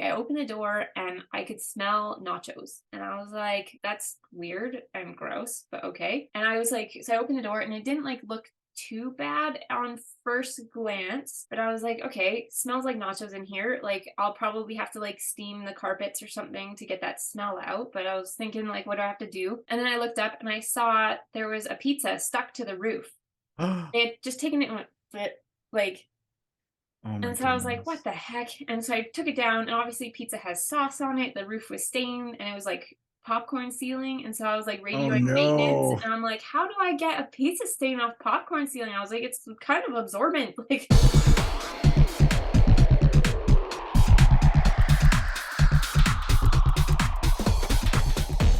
I opened the door and I could smell nachos. And I was like, that's weird and gross, but okay. And I was like, so I opened the door and it didn't like look too bad on first glance, but I was like, okay, smells like nachos in here. Like I'll probably have to like steam the carpets or something to get that smell out. But I was thinking like, what do I have to do? And then I looked up and I saw there was a pizza stuck to the roof. They had just taken it and went, like, Oh my and so I was like, goodness. what the heck? And so I took it down, and obviously pizza has sauce on it. The roof was stained, and it was like popcorn ceiling. And so I was like Oh radioing maintenance, no. and I'm like, how do I get a pizza stain off popcorn ceiling? I was like, it's kind of absorbent. Like,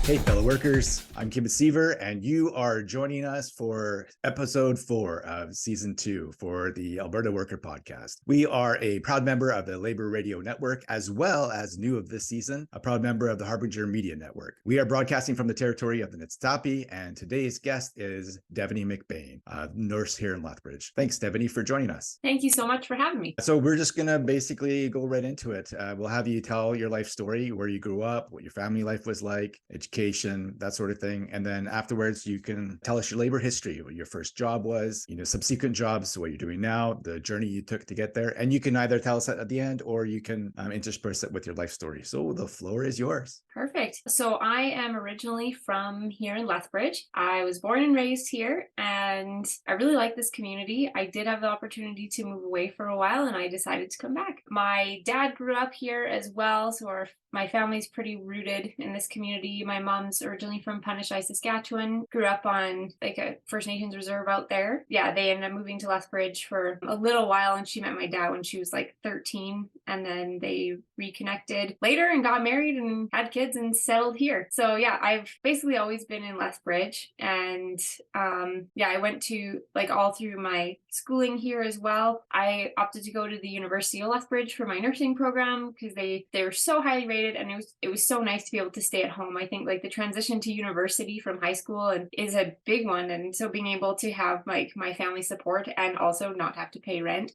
Hey, fellow workers, I'm Siever, and you are joining us for episode 4 of season 2 for the Alberta Worker Podcast. We are a proud member of the Labor Radio Network, as well as new of this season, a proud member of the Harbinger Media Network. We are broadcasting from the territory of the Niitsitapi, and today's guest is Devany MacBean, a nurse here in Lethbridge. Thanks, Devany, for joining us. thank you so much for having me. So we're just going to basically go right into it. We'll have you tell your life story, where you grew up, what your family life was like, education, that sort of thing. And then afterwards, you can tell us your labor history, what your first job was, subsequent jobs, what you're doing now, the journey you took to get there. And you can either tell us that at the end, or you can intersperse it with your life story. So the floor is yours. Perfect. So I am originally from here in Lethbridge. I was born and raised here, and I really like this community. I did have the opportunity to move away for a while, and I decided to come back. My dad grew up here as well, so my family's pretty rooted in this community. My mom's originally from Punishai, Saskatchewan, grew up on like a First Nations reserve out there. Yeah, they ended up moving to Lethbridge for a little while, and she met my dad when she was like 13, and then they reconnected later and got married and had kids and settled here. So yeah, I've basically always been in Lethbridge, and I went to like all through my schooling here as well. I opted to go to the University of Lethbridge for my nursing program because they were so highly rated, and it was so nice to be able to stay at home. I think like the transition to university from high school and is a big one, and so being able to have like my family support and also not have to pay rent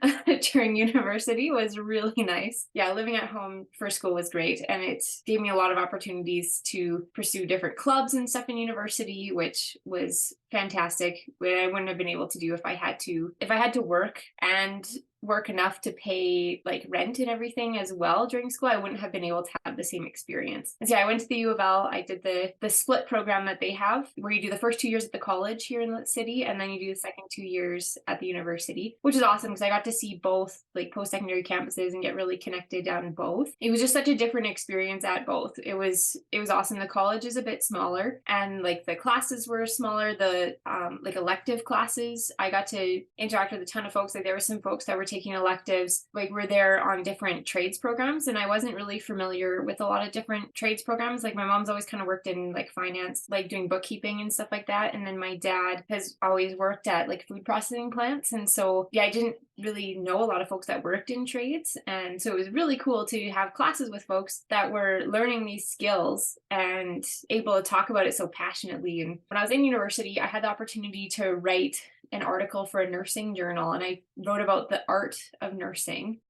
during university was really nice. Yeah, living at home for school was great, and it gave me a lot of opportunities to pursue different clubs and stuff in university, which was fantastic. I wouldn't have been able to do if I had to work and work enough to pay like rent and everything as well during school. I wouldn't have been able to have the same experience. And so I went to the U of L. I did the split program that they have, where you do the first 2 years at the college here in the city, and then you do the second 2 years at the university, which is awesome because I got to see both like post-secondary campuses and get really connected down both. It was just such a different experience at both. It was awesome. The college is a bit smaller, and like the classes were smaller. The like elective classes, I got to interact with a ton of folks. Like there were some folks that were taking electives, like were there on different trades programs, and I wasn't really familiar with a lot of different trades programs. Like my mom's always kind of worked in like finance, like doing bookkeeping and stuff like that, and then my dad has always worked at like food processing plants, and so yeah, I didn't really know a lot of folks that worked in trades, and so it was really cool to have classes with folks that were learning these skills and able to talk about it so passionately. And when I was in university, I had the opportunity to write an article for a nursing journal, and I wrote about the art of nursing,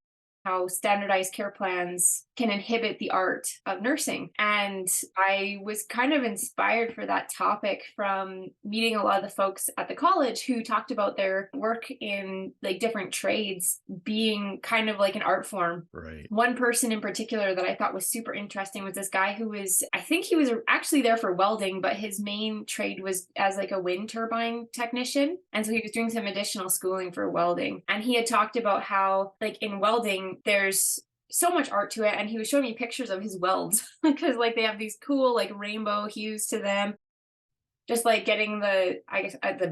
how standardized care plans can inhibit the art of nursing. And I was kind of inspired for that topic from meeting a lot of the folks at the college who talked about their work in like different trades being kind of like an art form. Right. One person in particular that I thought was super interesting was this guy who I think he was actually there for welding, but his main trade was as like a wind turbine technician. And so he was doing some additional schooling for welding. And he had talked about how like in welding, there's so much art to it, and he was showing me pictures of his welds because like they have these cool like rainbow hues to them, just like getting the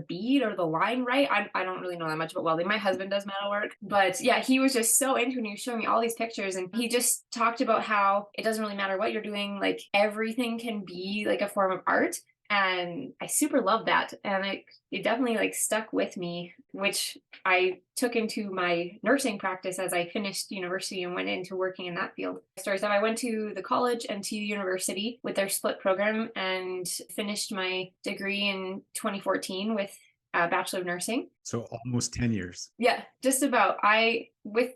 bead or the line right. I don't really know that much about welding. My husband does metalwork, but yeah, he was just so into it, and he was showing me all these pictures, and he just talked about how it doesn't really matter what you're doing, like everything can be like a form of art. And I super loved that. And it definitely like stuck with me, which I took into my nursing practice as I finished university and went into working in that field. So I went to the college and to university with their split program and finished my degree in 2014 with a Bachelor of Nursing. So almost 10 years. Yeah, just about. With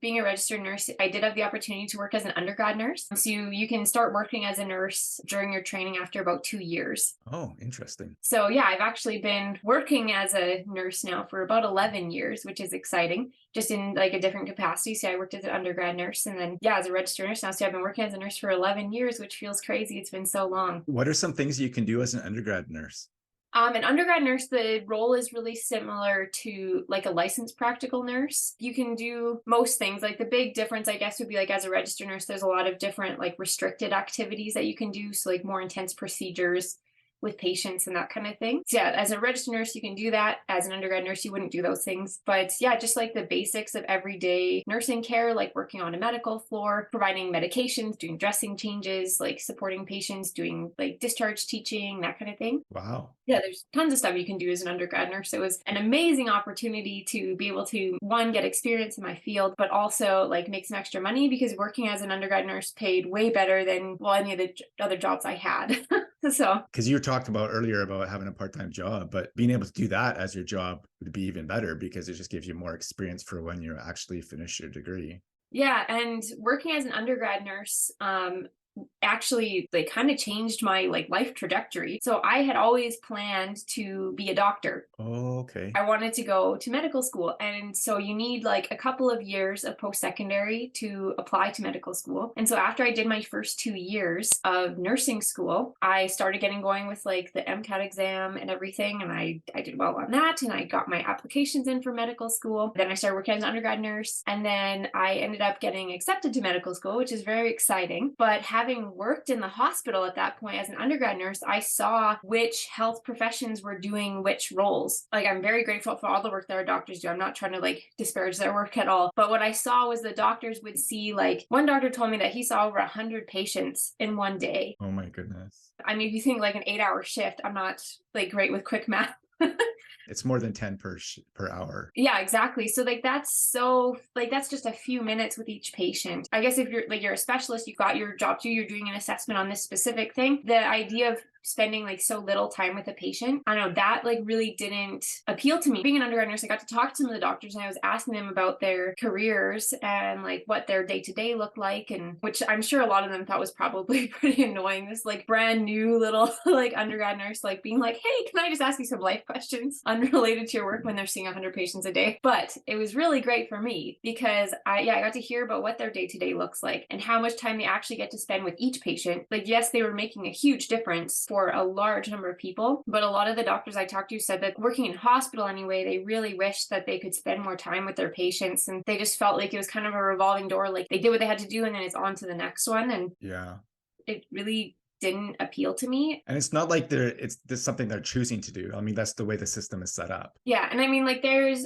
being a registered nurse, I did have the opportunity to work as an undergrad nurse. So you can start working as a nurse during your training after about 2 years. Oh, interesting. So yeah, I've actually been working as a nurse now for about 11 years, which is exciting, just in like a different capacity. So I worked as an undergrad nurse and then, yeah, as a registered nurse now. So I've been working as a nurse for 11 years, which feels crazy. It's been so long. What are some things you can do as an undergrad nurse? An undergrad nurse, the role is really similar to like a licensed practical nurse. You can do most things. Like the big difference, I guess, would be like as a registered nurse, there's a lot of different like restricted activities that you can do. So like more intense procedures with patients and that kind of thing. So yeah, as a registered nurse, you can do that. As an undergrad nurse, you wouldn't do those things. But yeah, just like the basics of everyday nursing care, like working on a medical floor, providing medications, doing dressing changes, like supporting patients, doing like discharge teaching, that kind of thing. Wow. Yeah, there's tons of stuff you can do as an undergrad nurse. It was an amazing opportunity to be able to, one, get experience in my field, but also like make some extra money because working as an undergrad nurse paid way better than, well, any of the other jobs I had. So, because you talked about earlier about having a part-time job, but being able to do that as your job would be even better because it just gives you more experience for when you actually finish your degree. yeah, and working as an undergrad nurse, actually they kind of changed my like life trajectory. So I had always planned to be a doctor. Oh, okay. I wanted to go to medical school. And so you need like a couple of years of post-secondary to apply to medical school. And so after I did my first 2 years of nursing school, I started getting going with like the MCAT exam and everything. And I did well on that. And I got my applications in for medical school. Then I started working as an undergrad nurse. And then I ended up getting accepted to medical school, which is very exciting. But having worked in the hospital at that point as an undergrad nurse, I saw which health professions were doing which roles. Like, I'm very grateful for all the work that our doctors do. I'm not trying to like disparage their work at all. But what I saw was the doctors would see, like, one doctor told me that he saw over 100 patients in one day. Oh my goodness. I mean, if you think like an 8-hour shift, I'm not like great with quick math. It's more than 10 per hour. Yeah, exactly. So that's just a few minutes with each patient. I guess if you're a specialist, you've got your job too, you're doing an assessment on this specific thing. The idea of spending like so little time with a patient, I don't know, that like really didn't appeal to me. Being an undergrad nurse, I got to talk to some of the doctors and I was asking them about their careers and like what their day-to-day looked like, and which I'm sure a lot of them thought was probably pretty annoying. This like brand new little like undergrad nurse like being like, hey, can I just ask you some life questions unrelated to your work when they're seeing 100 patients a day? But it was really great for me because I got to hear about what their day-to-day looks like and how much time they actually get to spend with each patient. Like, yes, they were making a huge difference for a large number of people, but a lot of the doctors I talked to said that working in hospital anyway, they really wished that they could spend more time with their patients, and they just felt like it was kind of a revolving door. Like, they did what they had to do and then it's on to the next one. And yeah, it really didn't appeal to me. And it's not like it's something they're choosing to do. I mean, that's the way the system is set up. Yeah. And I mean, like,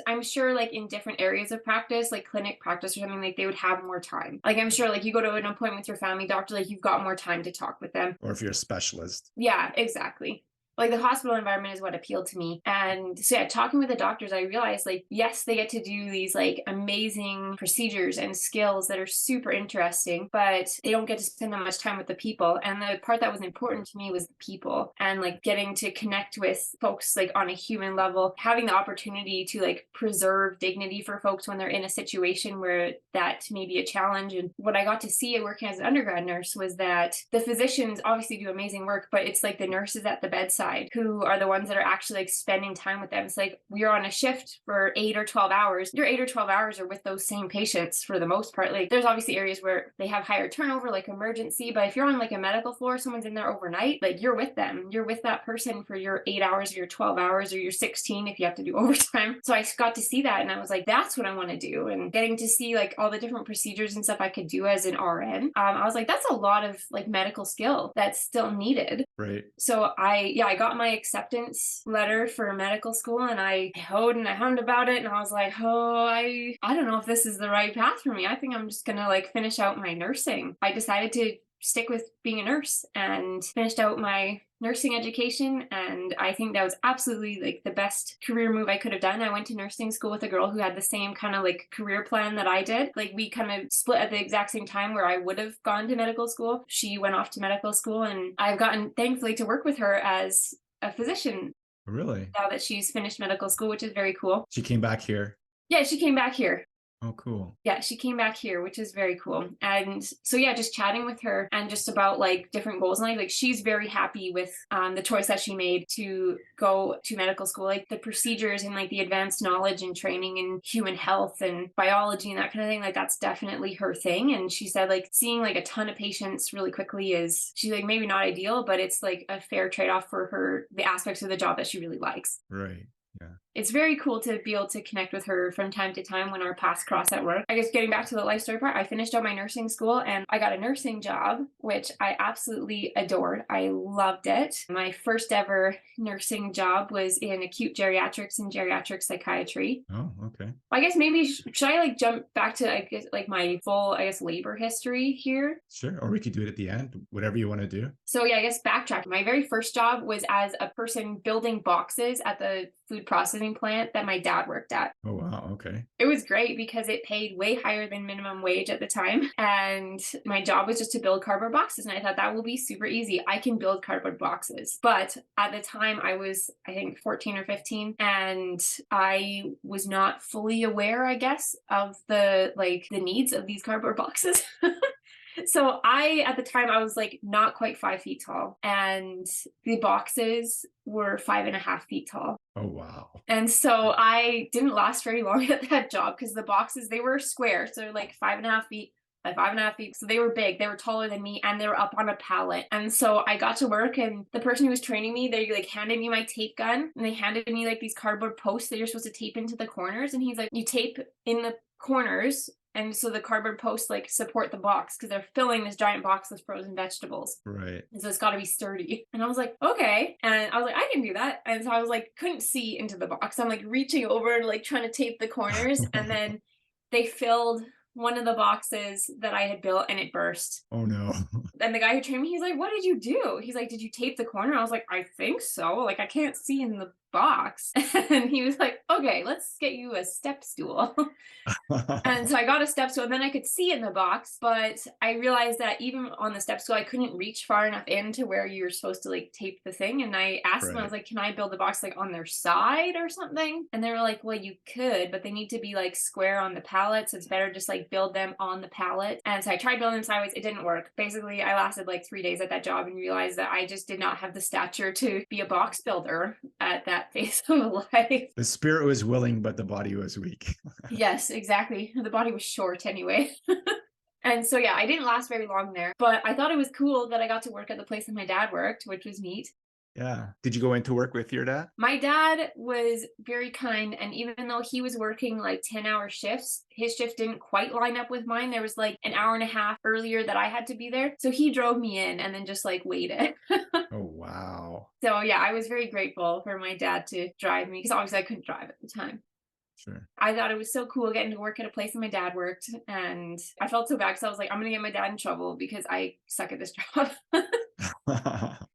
I'm sure like in different areas of practice, like clinic practice or something, like they would have more time. Like, I'm sure like you go to an appointment with your family doctor, like you've got more time to talk with them. Or if you're a specialist. Yeah, exactly. Like, the hospital environment is what appealed to me. And so yeah, talking with the doctors, I realized like, yes, they get to do these like amazing procedures and skills that are super interesting, but they don't get to spend that much time with the people. And the part that was important to me was the people, and like getting to connect with folks like on a human level, having the opportunity to like preserve dignity for folks when they're in a situation where that may be a challenge. And what I got to see working as an undergrad nurse was that the physicians obviously do amazing work, but it's like the nurses at the bedside who are the ones that are actually like spending time with them. It's like, we're on a shift for 8 or 12 hours. Your 8 or 12 hours are with those same patients for the most part. Like, there's obviously areas where they have higher turnover, like emergency, but if you're on like a medical floor, someone's in there overnight, like you're with them. You're with that person for your 8 hours or your 12 hours or your 16 if you have to do overtime. So I got to see that and I was like, that's what I want to do. And getting to see like all the different procedures and stuff I could do as an RN, I was like, that's a lot of like medical skill that's still needed. Right. So I got my acceptance letter for medical school and I hoed and I hummed about it, and I was like, I don't know if this is the right path for me. I think I'm just gonna like finish out my nursing. I decided to stick with being a nurse and finished out my nursing education, and I think that was absolutely like the best career move I could have done. I went to nursing school with a girl who had the same kind of like career plan that I did. Like, we kind of split at the exact same time where I would have gone to medical school. She went off to medical school and I've gotten thankfully to work with her as a physician. Really? now that she's finished medical school, which is very cool. She came back here. Yeah, she came back here. Oh, cool. Yeah, she came back here, which is very cool. And so yeah, just chatting with her and just about like different goals in life. Like she's very happy with the choice that she made to go to medical school, like the procedures and like the advanced knowledge and training in human health and biology and that kind of thing. Like that's definitely her thing. And she said like seeing like a ton of patients really quickly is, she's like, maybe not ideal, but it's like a fair trade-off for her, the aspects of the job that she really likes. Right. Yeah. It's very cool to be able to connect with her from time to time when our paths cross at work. I guess getting back to the life story part, I finished up my nursing school and I got a nursing job, which I absolutely adored. I loved it. My first ever nursing job was in acute geriatrics and geriatric psychiatry. Oh, okay. I guess maybe should I like jump back to I guess like my full labor history here? Sure. Or we could do it at the end, whatever you want to do. So yeah, I guess backtracking. My very first job was as a person building boxes at the food processing plant that my dad worked at. Oh, wow. Okay. It was great because it paid way higher than minimum wage at the time. And my job was just to build cardboard boxes. And I thought that will be super easy. I can build cardboard boxes. But at the time I was, I think 14 or 15, and I was not fully aware, I guess, of the needs of these cardboard boxes. So at the time, I was like not quite 5 feet tall, and the boxes were 5.5 feet tall. Oh, wow. And so I didn't last very long at that job because the boxes, they were square. So like 5.5 feet by 5.5 feet. So they were big, they were taller than me, and they were up on a pallet. And so I got to work, and the person who was training me, they like handed me my tape gun, and they handed me like these cardboard posts that you're supposed to tape into the corners. And he's like, you tape in the corners, and so the cardboard posts like support the box because they're filling this giant box with frozen vegetables. Right. And so it's got to be sturdy. And I was like, okay. And I was like, I can do that. And so I was like, couldn't see into the box. I'm like reaching over and like trying to tape the corners. And then they filled one of the boxes that I had built and it burst. Oh, no. And the guy who trained me, he's like, what did you do? He's like, did you tape the corner? I was like, I think so. Like, I can't see in the box. And he was like, okay, let's get you a step stool. And so I got a step stool, and then I could see in the box, but I realized that even on the step stool, I couldn't reach far enough in to where you're supposed to like tape the thing. And I asked them, I was like, can I build the box like on their side or something? And they were like, well, you could, but they need to be like square on the pallet. So it's better just like build them on the pallet. And so I tried building them sideways. It didn't work. Basically, I lasted like 3 days at that job and realized that I just did not have the stature to be a box builder at that phase of life. The spirit was willing, but the body was weak. Yes, exactly. The body was short anyway. And so, yeah, I didn't last very long there, but I thought it was cool that I got to work at the place that my dad worked, which was neat. Yeah. Did you go into work with your dad? My dad was very kind, and even though he was working like 10-hour shifts, his shift didn't quite line up with mine. There was like an hour and a half earlier that I had to be there. So he drove me in and then just like waited. Oh, wow. So yeah, I was very grateful for my dad to drive me because obviously I couldn't drive at the time. Sure. I thought it was so cool getting to work at a place that my dad worked, and I felt so bad because I was like, I'm gonna get my dad in trouble because I suck at this job.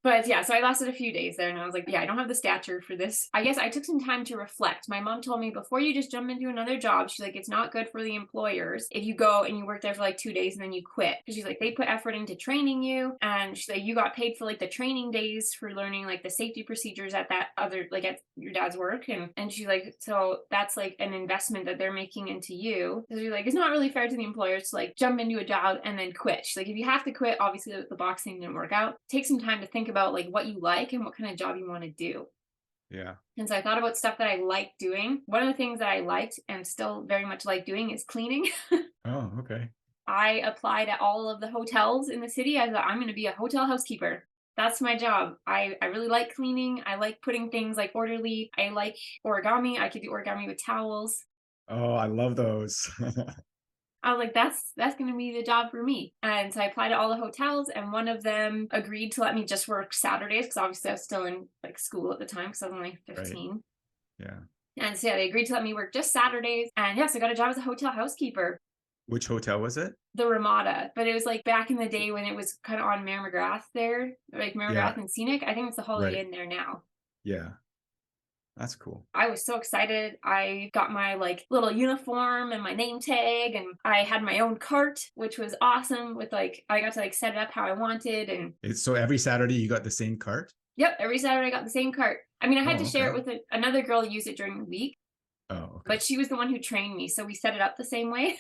But yeah, so I lasted a few days there, and I was like, yeah, I don't have the stature for this. I guess I took some time to reflect. My mom told me before you just jump into another job, she's like, it's not good for the employers if you go and you work there for like 2 days and then you quit. Because she's like, they put effort into training you, and she's like, you got paid for like the training days for learning like the safety procedures at that other, like at your dad's work. And she's like, so that's like an investment that they're making into you. So she's like, it's not really fair to the employers to like jump into a job and then quit. She's like, if you have to quit, obviously the boxing didn't work out, take some time to think about like what you like and what kind of job you want to do. Yeah. And so I thought about stuff that I liked doing. One of the things that I liked and still very much like doing is cleaning. Oh, okay. I applied at all of the hotels in the city. I thought, I'm going to be a hotel housekeeper. That's my job. I really like cleaning. I like putting things like orderly. I like origami. I could do origami with towels. Oh, I love those. I was like, that's going to be the job for me. And so I applied to all the hotels, and one of them agreed to let me just work Saturdays because obviously I was still in like school at the time because I was only 15. Right. Yeah. And so yeah, they agreed to let me work just Saturdays. And yes, I got a job as a hotel housekeeper. Which hotel was it? The Ramada, but it was like back in the day when it was kind of on Mare McGrath there, like Mare McGrath and Scenic. I think it's the Holiday Inn there now. Yeah. That's cool. I was so excited. I got my like little uniform and my name tag, and I had my own cart, which was awesome with like, I got to like set it up how I wanted. And So every Saturday you got the same cart? Yep, every Saturday I got the same cart. I mean, I had to Oh, share okay. it with another girl use it during the week, Oh, okay. but she was the one who trained me, so we set it up the same way.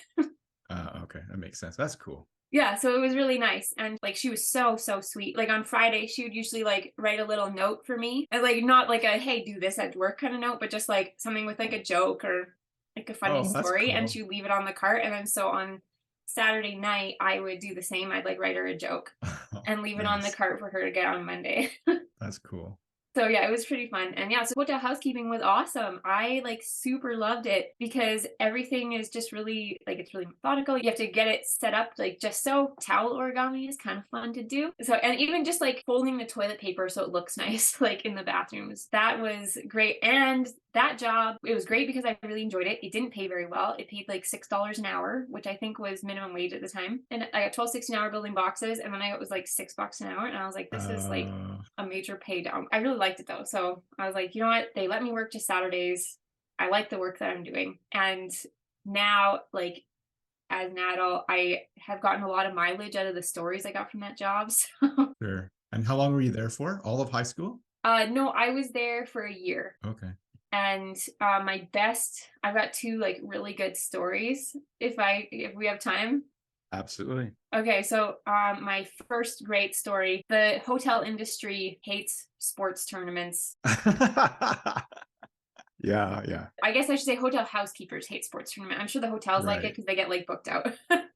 Okay. That makes sense. That's cool. Yeah, so it was really nice. And like she was so sweet. Like on Friday, she would usually like write a little note for me. And like not like a hey, do this at work kind of note, but just like something with like a joke or like a funny Oh, that's story. And cool. she would leave it on the cart. And then so on Saturday night, I would do the same. I'd like write her a joke and leave it on the Nice. cart for her to get on Monday. That's cool. So yeah, it was pretty fun. And yeah, so hotel housekeeping was awesome. I like super loved it because everything is just really like it's really methodical. You have to get it set up like just so. Towel origami is kind of fun to do. So and even just like folding the toilet paper so it looks nice like in the bathrooms. That was great. And that job, it was great because I really enjoyed it. It didn't pay very well. It paid like $6 an hour, which I think was minimum wage at the time. And I got 12.60 an hour building boxes, and then I got was like $6 an hour. And I was like, this is like Uh, a major pay down. I really liked it though. So I was like, you know what? They let me work just Saturdays. I like the work that I'm doing. And now, like as an adult, I have gotten a lot of mileage out of the stories I got from that job. So sure. And how long were you there for? All of high school? no, I was there for a year. Okay. And I've got two like really good stories if we have time. Absolutely. Okay, so my first great story, the hotel industry hates sports tournaments. Yeah, yeah. I guess I should say hotel housekeepers hate sports tournament. I'm sure the hotels like it Right. because they get like booked out.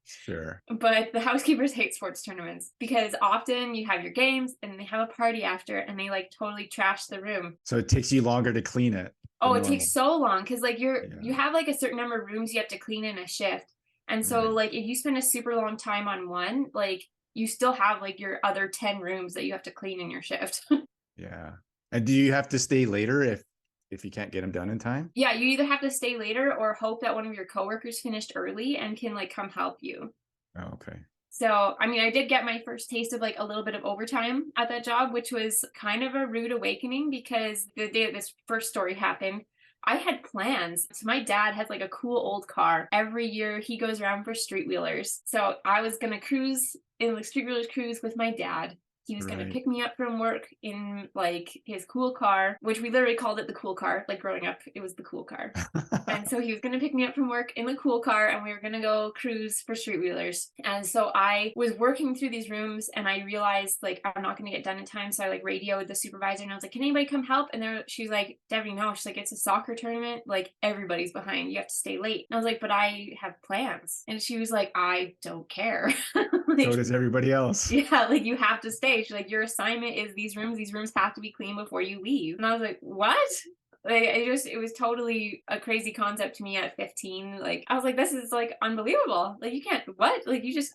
Sure. But the housekeepers hate sports tournaments because often you have your games and they have a party after and they like totally trash the room. So it takes you longer to clean it Oh, than it normal. takes so long because like you Yeah. have like a certain number of rooms you have to clean in a shift. And so Right. like if you spend a super long time on one, like you still have like your other 10 rooms that you have to clean in your shift. Yeah. And do you have to stay later if you can't get them done in time? Yeah, you either have to stay later or hope that one of your coworkers finished early and can like come help you. Oh, okay. So, I mean, I did get my first taste of like a little bit of overtime at that job, which was kind of a rude awakening because the day that this first story happened, I had plans. So my dad has like a cool old car. Every year he goes around for street wheelers. So I was gonna cruise in the street wheelers cruise with my dad. He was going to Right. pick me up from work in like his cool car, which we literally called it the cool car. Like growing up, it was the cool car. And so he was going to pick me up from work in the cool car and we were going to go cruise for street wheelers. And so I was working through these rooms and I realized like I'm not going to get done in time. So I like radioed the supervisor and I was like, can anybody come help? And she's like, Devany, no. She's like, it's a soccer tournament. Like everybody's behind. You have to stay late. And I was like, but I have plans. And she was like, I don't care. So Like, does everybody else. yeah, like you have to stay. She's like, your assignment is these rooms have to be clean before you leave. And I was like, what? Like it was totally a crazy concept to me at 15. Like I was like, this is like unbelievable. Like you can't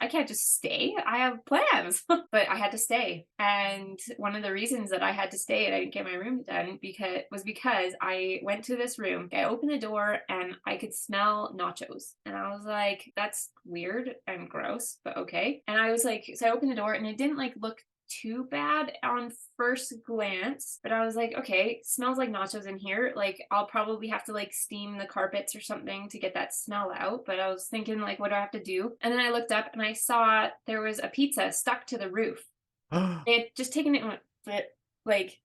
I can't just stay. I have plans. But I had to stay. And one of the reasons that I had to stay and I didn't get my room done because I went to this room, I opened the door and I could smell nachos. And I was like, that's weird and gross, but okay. And I was like, so I opened the door and it didn't like look too bad on first glance, but I was like, okay, smells like nachos in here. Like I'll probably have to like steam the carpets or something to get that smell out. But I was thinking like, what do I have to do? And then I looked up and I saw there was a pizza stuck to the roof. Oh They had just taken it and went like,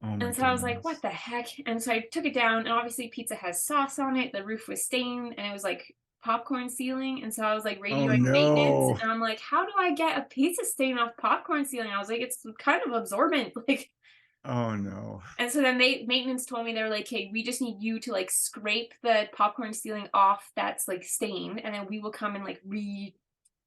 my and so I was like, goodness. what the heck? And so I took it down and obviously pizza has sauce on it. The roof was stained and it was like popcorn ceiling. And so I was like Oh radioing maintenance no. and I'm like, how do I get a pizza stain off popcorn ceiling? I was like, it's kind of absorbent. Like, Oh no. and so then maintenance told me, they're like, hey, we just need you to like scrape the popcorn ceiling off that's like stained and then we will come and like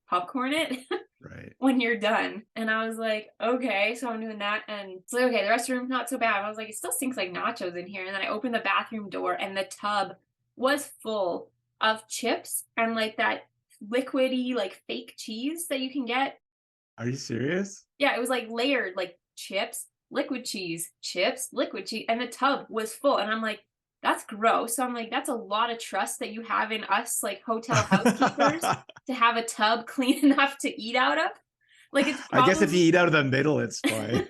popcorn it Right. when you're done. And I was like, okay, so I'm doing that. And it's like, okay, the rest of the room's not so bad. I was like, it still stinks like nachos in here. And then I opened the bathroom door and the tub was full of chips and like that liquidy, like fake cheese that you can get. Are you serious? Yeah, it was like layered, like chips, liquid cheese, chips, liquid cheese. And the tub was full. And I'm like, that's gross. So I'm like, that's a lot of trust that you have in us, like hotel housekeepers, to have a tub clean enough to eat out of. Like it's I guess if you probably eat out of the middle, it's fine.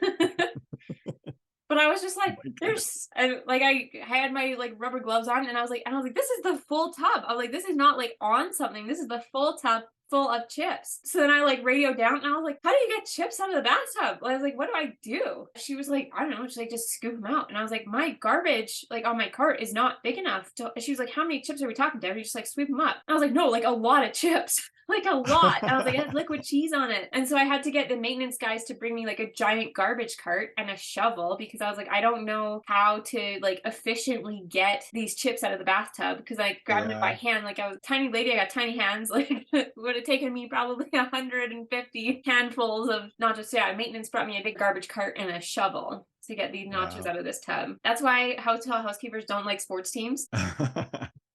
but I was just Oh like, my there's goodness. and like I had my like rubber gloves on and I was like, this is the full tub. I was like, this is not like on something. This is the full tub full of chips. So then I like radioed down and I was like, how do you get chips out of the bathtub? I was like, what do I do? She was like, I don't know. She's like, just scoop them out. And I was like, my garbage like on my cart is not big enough to, she was like, how many chips are we talking, Devany? Just like sweep them up. And I was like, no, like a lot of chips. Like a lot. And I was like, it had liquid cheese on it. And so I had to get the maintenance guys to bring me like a giant garbage cart and a shovel because I was like, I don't know how to like efficiently get these chips out of the bathtub because I grabbed it by hand. Like I was a tiny lady, I got tiny hands. Like it would have taken me probably 150 handfuls of not just, maintenance brought me a big garbage cart and a shovel to get these nachos out of this tub. That's why hotel housekeepers don't like sports teams.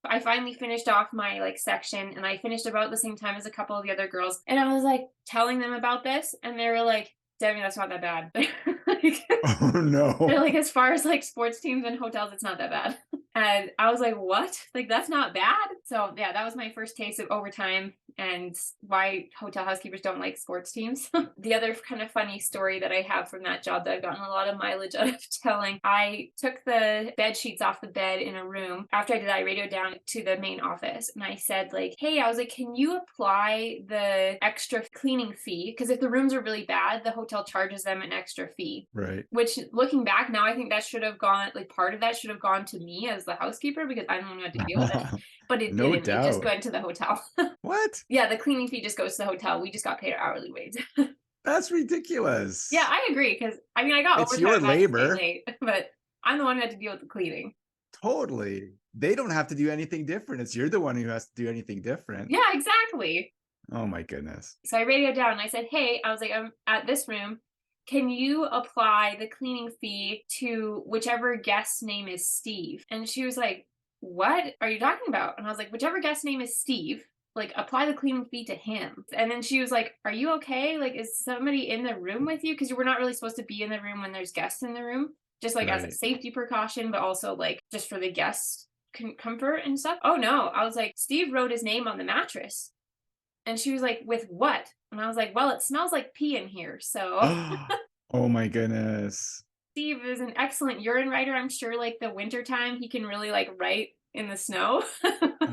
I finally finished off my like section and I finished about the same time as a couple of the other girls. And I was like telling them about this and they were like, Devany, that's not that bad. Like, oh no. They're like, as far as like sports teams and hotels, it's not that bad. And I was like, what? Like, that's not bad? So yeah, that was my first taste of overtime and why hotel housekeepers don't like sports teams. The other kind of funny story that I have from that job that I've gotten a lot of mileage out of telling, I took the bed sheets off the bed in a room. After I did that, I radioed down to the main office and I said like, hey, I was like, can you apply the extra cleaning fee? Because if the rooms are really bad, the hotel charges them an extra fee. Right. Which looking back now, I think that should have gone, like part of that should have gone to me as the housekeeper because I don't know how to deal with it. But it No didn't. doubt. It just went to the hotel. What? Yeah, the cleaning fee just goes to the hotel. We just got paid our hourly wage. That's ridiculous. Yeah, I agree. Because I mean, I got it's overtime your if I had to stay labor, late, but I'm the one who had to deal with the cleaning. Totally. They don't have to do anything different. It's you're the one who has to do anything different. Yeah, exactly. Oh my goodness. So I radioed down and I said, hey, I was like, I'm at this room. Can you apply the cleaning fee to whichever guest's name is Steve? And she was like, what are you talking about? And I was like, whichever guest's name is Steve, like apply the cleaning fee to him. And then she was like, are you okay? Like, is somebody in the room with you? Because we're not really supposed to be in the room when there's guests in the room, just like as a safety precaution, but also like just for the guests' comfort and stuff. Oh no. I was like, Steve wrote his name on the mattress. And she was like, with what? And I was like, well, it smells like pee in here. So oh my goodness. Steve is an excellent urine writer. I'm sure like the winter time he can really like write in the snow.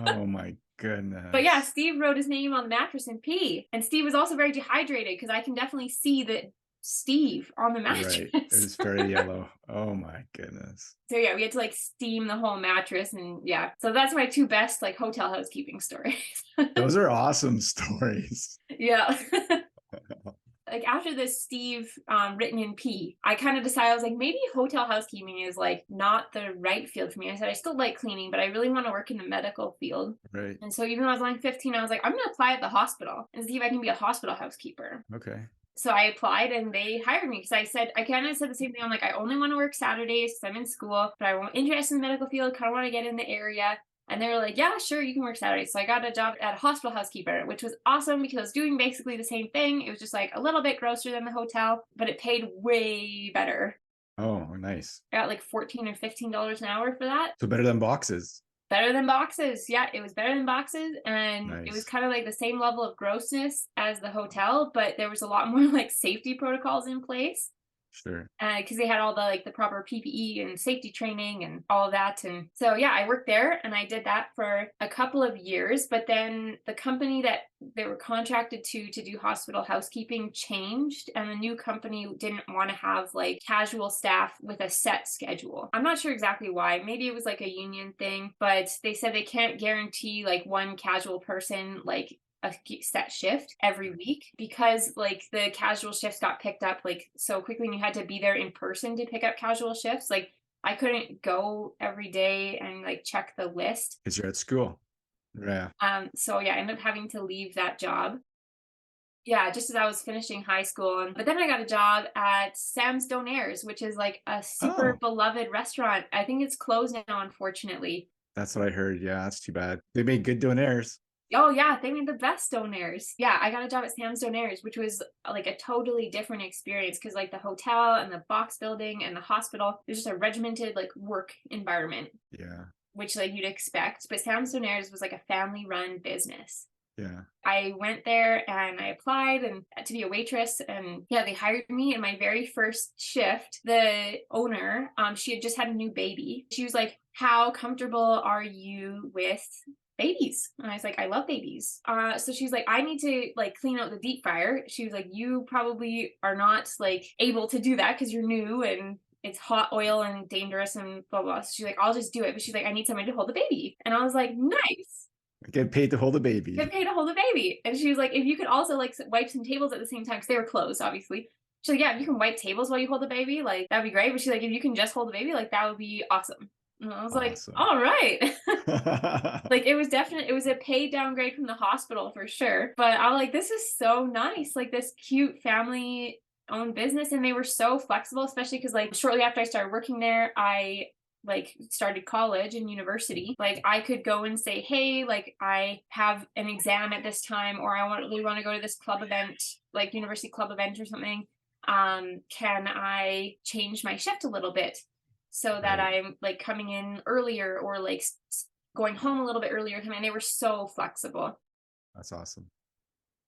Oh my goodness. But yeah, Steve wrote his name on the mattress in pee. And Steve was also very dehydrated because I can definitely see that Steve on the mattress. Right. It was very yellow. Oh my goodness. So yeah, we had to like steam the whole mattress and yeah. So that's my two best like hotel housekeeping stories. Those are awesome stories. Yeah. Like after this Steve written in P, I kind of decided, I was like, maybe hotel housekeeping is like not the right field for me. I said, I still like cleaning, but I really want to work in the medical field. Right. And so even though I was only 15, I was like, I'm going to apply at the hospital and see if I can be a hospital housekeeper. Okay. So I applied and they hired me because I said, I kind of said the same thing. I'm like, I only want to work Saturdays because I'm in school, but I'm interested in the medical field, kind of want to get in the area. And they were like, yeah, sure, you can work Saturdays. So I got a job at a hospital housekeeper, which was awesome because I was doing basically the same thing. It was just like a little bit grosser than the hotel, but it paid way better. Oh, nice. I got like $14 or $15 an hour for that. So better than boxes. Better than boxes. Yeah, it was better than boxes. And Nice. It was kind of like the same level of grossness as the hotel, but there was a lot more like safety protocols in place. Sure. Because they had all the proper PPE and safety training and all of that. And so, yeah, I worked there and I did that for a couple of years. But then the company that they were contracted to do hospital housekeeping changed. And the new company didn't want to have like casual staff with a set schedule. I'm not sure exactly why. Maybe it was like a union thing, but they said they can't guarantee like one casual person like a set shift every week because like the casual shifts got picked up like so quickly and you had to be there in person to pick up casual shifts. Like I couldn't go every day and like check the list because you're at school. Yeah. So yeah, I ended up having to leave that job. Yeah, just as I was finishing high school. But then I got a job at Sam's Donaires, which is like a super beloved restaurant. I think it's closed now, unfortunately. That's what I heard. Yeah, that's too bad. They made good donaires. Oh yeah, they made the best donaires. Yeah, I got a job at Sam's Donaires, which was like a totally different experience because like the hotel and the box building and the hospital, there's just a regimented like work environment. Yeah. Which like you'd expect. But Sam's Donaires was like a family run business. Yeah. I went there and I applied and to be a waitress and yeah, they hired me in my very first shift. The owner, she had just had a new baby. She was like, how comfortable are you with babies. And I was like, I love babies. So she's like, I need to like clean out the deep fryer. She was like, you probably are not like able to do that because you're new and it's hot oil and dangerous and blah, blah. So she's like, I'll just do it. But she's like, I need somebody to hold the baby. And I was like, nice. Get paid to hold a baby. Get paid to hold the baby. And she was like, if you could also like wipe some tables at the same time, because they were closed, obviously. She's like, yeah, if you can wipe tables while you hold the baby, like that'd be great. But she's like, if you can just hold the baby, like that would be awesome. And I was like, all right. Like it was a paid downgrade from the hospital for sure. But I was like, this is so nice. Like this cute family owned business. And they were so flexible, especially because like shortly after I started working there, I like started college and university. Like I could go and say, hey, like I have an exam at this time, or I really want to go to this club event, like university club event or something. Can I change my shift a little bit so that I'm like coming in earlier or like going home a little bit earlier? And they were so flexible. That's awesome.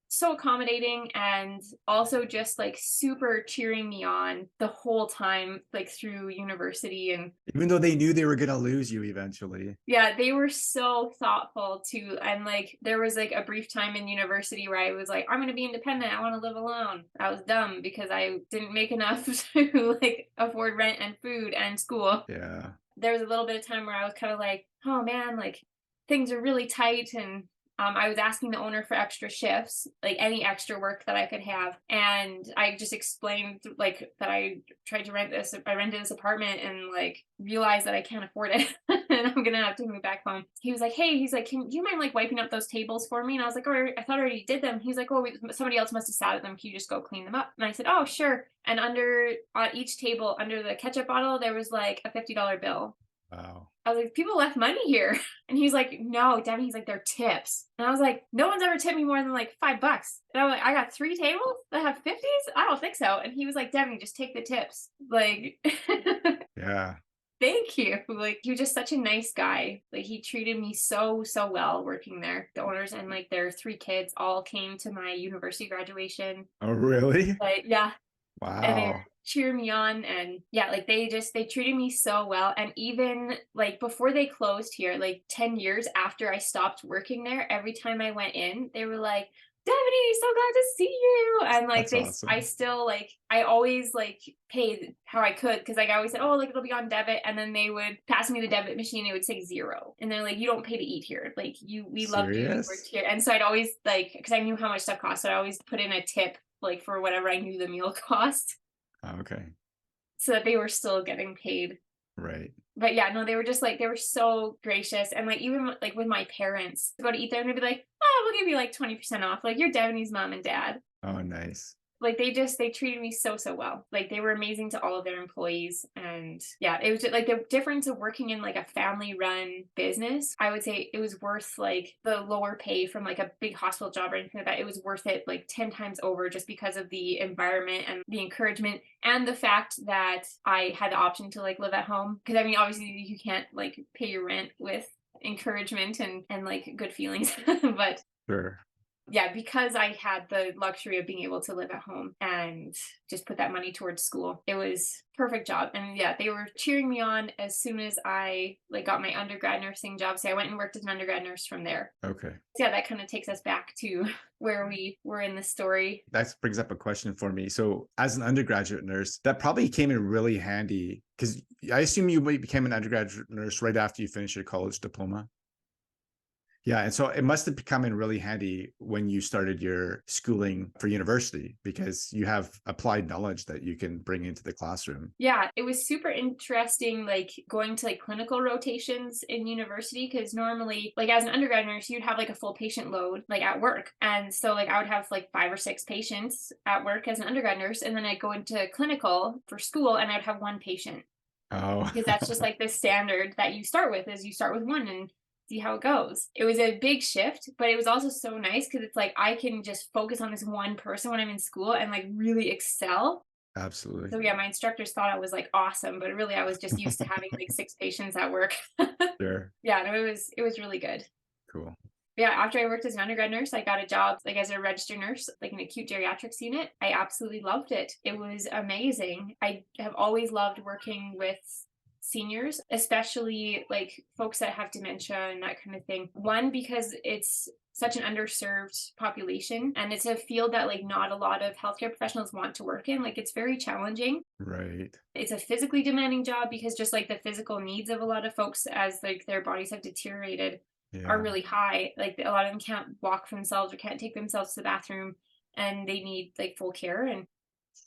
So accommodating, and also just like super cheering me on the whole time, like through university. And even though they knew they were gonna lose you eventually. Yeah, they were so thoughtful too. And like there was like a brief time in university where I was like, I'm gonna be independent, I want to live alone. I was dumb because I didn't make enough to like afford rent and food and school. Yeah. There was a little bit of time where I was kind of like, oh man, like things are really tight, and I was asking the owner for extra shifts, like any extra work that I could have. And I just explained like that I rented this apartment and like realized that I can't afford it and I'm going to have to move back home. He was like, hey, he's like, do you mind like wiping up those tables for me? And I was like, oh, I thought I already did them. He's like, oh, somebody else must have sat at them. Can you just go clean them up? And I said, oh, sure. And on each table, under the ketchup bottle, there was like a $50 bill. Wow. I was like, people left money here. And he's like, no, Devany, he's like, they're tips. And I was like, no one's ever tipped me more than like $5. And I'm like, I got 3 tables that have 50s? I don't think so. And he was like, Devany, just take the tips. Like, yeah. Thank you. Like, he was just such a nice guy. Like, he treated me so well working there. The owners and like their 3 kids all came to my university graduation. Oh, really? Like, yeah. Wow. And they cheer me on, and yeah, like they treated me so well. And even like before they closed here, like 10 years after I stopped working there, every time I went in, they were like, Devany, so glad to see you. And like awesome. I still like, I always like paid how I could, because like I always said, oh, like it'll be on debit, and then they would pass me the debit machine, it would say 0, and they're like, you don't pay to eat here, like we love you, you worked here. And so I'd always like, because I knew how much stuff cost, so I always put in a tip like for whatever I knew the meal cost. Okay. So that they were still getting paid. Right. But yeah, no, they were just like, they were so gracious. And like, even like with my parents, to go to eat there and they'd be like, oh, we'll give you like 20% off. Like, you're Devany's mom and dad. Oh, nice. Like they treated me so well. Like they were amazing to all of their employees. And yeah, it was just, like the difference of working in like a family run business. I would say it was worth like the lower pay from like a big hospital job or anything like that. It was worth it like 10 times over, just because of the environment and the encouragement and the fact that I had the option to like live at home. Because I mean, obviously you can't like pay your rent with encouragement and like good feelings, but sure. Yeah, because I had the luxury of being able to live at home and just put that money towards school. It was perfect job. And yeah, they were cheering me on as soon as I like got my undergrad nursing job. So I went and worked as an undergrad nurse from there. Okay. So yeah, that kind of takes us back to where we were in the story. That brings up a question for me. So as an undergraduate nurse, that probably came in really handy, because I assume you became an undergraduate nurse right after you finished your college diploma. Yeah, and so it must have come in really handy when you started your schooling for university, because you have applied knowledge that you can bring into the classroom. Yeah, it was super interesting, like going to like clinical rotations in university, because normally, like as an undergrad nurse, you'd have like a full patient load like at work. And so like I would have like 5 or 6 patients at work as an undergrad nurse, and then I'd go into clinical for school and I'd have 1 patient. Oh. Because that's just like the standard that you start with, is you start with 1 and see how it goes. It was a big shift, but it was also so nice because it's like I can just focus on this one person when I'm in school and like really excel. Absolutely. So yeah, my instructors thought I was like awesome, but really I was just used to having like 6 patients at work. Sure. Yeah, no, it was really good. Cool. Yeah, after I worked as an undergrad nurse, I got a job like as a registered nurse, like an acute geriatrics unit. I absolutely loved it. It was amazing. I have always loved working with seniors, especially like folks that have dementia and that kind of thing. One, because it's such an underserved population, and it's a field that like not a lot of healthcare professionals want to work in. Like it's very challenging. Right. It's a physically demanding job because just like the physical needs of a lot of folks as like their bodies have deteriorated are Yeah. really high. Like a lot of them can't walk for themselves or can't take themselves to the bathroom, and they need like full care. And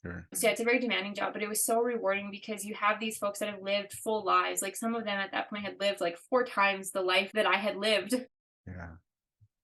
Sure. so yeah, it's a very demanding job, but it was so rewarding because you have these folks that have lived full lives. Like some of them at that point had lived like 4 times the life that I had lived. Yeah.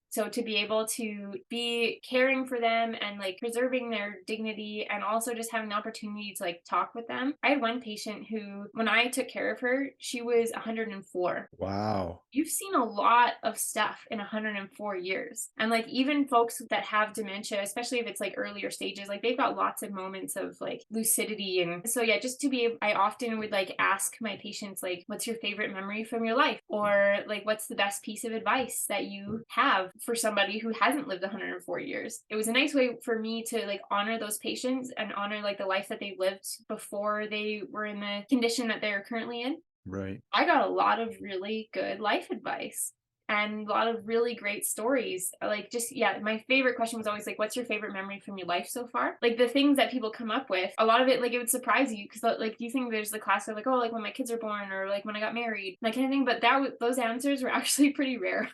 So to be able to be caring for them and like preserving their dignity and also just having the opportunity to like talk with them. I had one patient who, when I took care of her, she was 104. Wow. You've seen a lot of stuff in 104 years. And like even folks that have dementia, especially if it's like earlier stages, like they've got lots of moments of like lucidity. And so yeah, just to be, I often would like ask my patients, like, what's your favorite memory from your life? Or like, what's the best piece of advice that you have for somebody who hasn't lived 104 years? It was a nice way for me to like honor those patients and honor like the life that they lived before they were in the condition that they're currently in. Right. I got a lot of really good life advice and a lot of really great stories. Like, just, yeah, my favorite question was always like, what's your favorite memory from your life so far? Like, the things that people come up with, a lot of it, like, it would surprise you because, like, you think there's the classic, like, oh, like when my kids are born or like when I got married, that kind of thing. But those answers were actually pretty rare.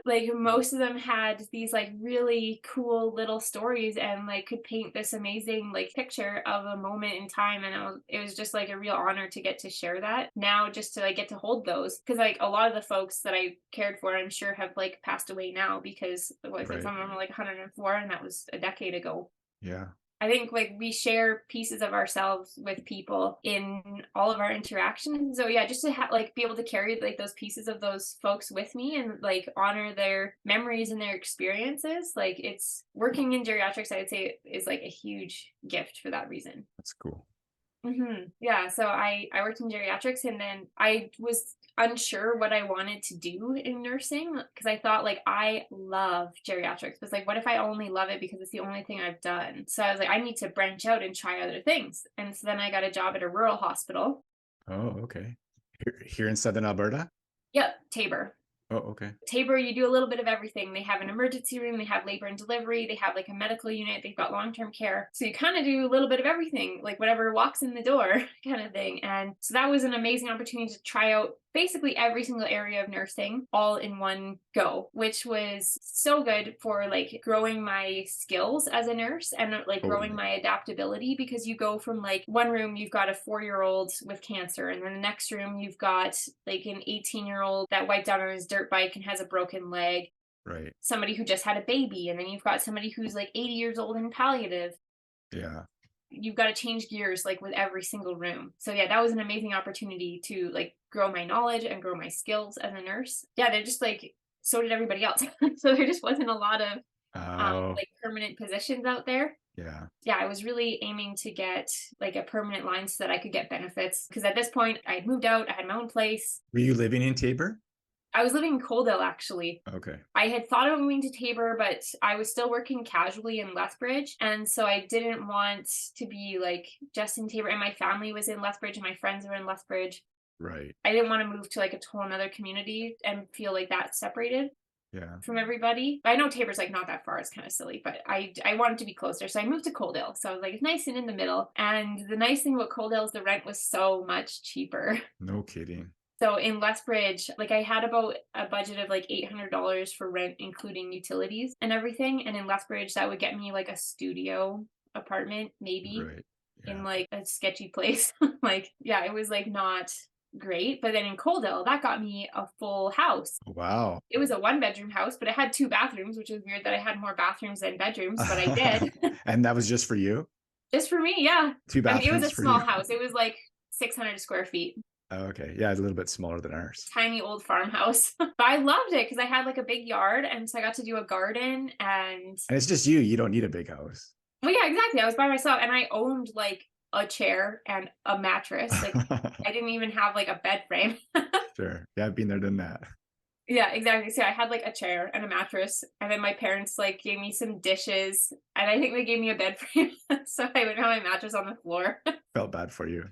Like, most of them had these, like, really cool little stories and, like, could paint this amazing, like, picture of a moment in time. And it was just, like, a real honor to get to share that. Now, just to, like, get to hold those. Because, like, a lot of the folks that I cared for, I'm sure have, like, passed away now because, I think some of them are, like, 104, and that was a decade ago. Yeah. I think like we share pieces of ourselves with people in all of our interactions. So yeah, just to like be able to carry like those pieces of those folks with me and like honor their memories and their experiences. Like it's working in geriatrics, I'd say is like a huge gift for that reason. That's cool. Yeah, so I worked in geriatrics, and then I was unsure what I wanted to do in nursing because I thought like I love geriatrics, but like what if I only love it because it's the only thing I've done? So I was like, I need to branch out and try other things. And so then I got a job at a rural hospital. Oh, okay. Here in Southern Alberta? Yep, Tabor. Oh, okay. Tabor, you do a little bit of everything. They have an emergency room, they have labor and delivery, they have like a medical unit, they've got long-term care. So you kind of do a little bit of everything, like whatever walks in the door kind of thing. And so that was an amazing opportunity to try out basically every single area of nursing all in one go, which was so good for like growing my skills as a nurse and like growing my adaptability, because you go from like one room you've got a 4-year-old with cancer, and then the next room you've got like an 18-year-old that wiped out on his dirt bike and has a broken leg, right? Somebody who just had a baby, and then you've got somebody who's like 80 years old in palliative. Yeah. You've got to change gears like with every single room. So yeah, that was an amazing opportunity to like grow my knowledge and grow my skills as a nurse. Yeah, they're just like, so did everybody else. So there just wasn't a lot of like permanent positions out there. Yeah, I was really aiming to get like a permanent line so that I could get benefits, because at this point I had moved out, I had my own place. Were you living in Tabor? I was living in Coaldale, actually. Okay. I had thought of moving to Tabor, but I was still working casually in Lethbridge. And so I didn't want to be like just in Tabor. And my family was in Lethbridge and my friends were in Lethbridge. Right. I didn't want to move to like a whole another community and feel like that separated from everybody. I know Tabor's like not that far. It's kind of silly, but I wanted to be closer. So I moved to Coaldale. So I was like, it's nice and in the middle. And the nice thing about Coaldale is the rent was so much cheaper. No kidding. So in Lethbridge, like I had about a budget of like $800 for rent, including utilities and everything. And in Lethbridge, that would get me like a studio apartment, maybe, in like a sketchy place. Like, yeah, it was like not great. But then in Coaldale, that got me a full house. Wow. It was a 1-bedroom house, but it had 2 bathrooms, which is weird that I had more bathrooms than bedrooms, but I did. And that was just for you? Just for me, yeah. 2 bathrooms. I mean, it was a small house. It was like 600 square feet. Oh, okay. Yeah, it's a little bit smaller than ours. Tiny old farmhouse. But I loved it because I had like a big yard, and so I got to do a garden. And it's just you don't need a big house. Well, yeah, exactly. I was by myself, and I owned like a chair and a mattress. Like I didn't even have like a bed frame. Sure. Yeah, I've been there, done that. Yeah, exactly. So I had like a chair and a mattress, and then my parents like gave me some dishes, and I think they gave me a bed frame. So I would have my mattress on the floor. Felt bad for you.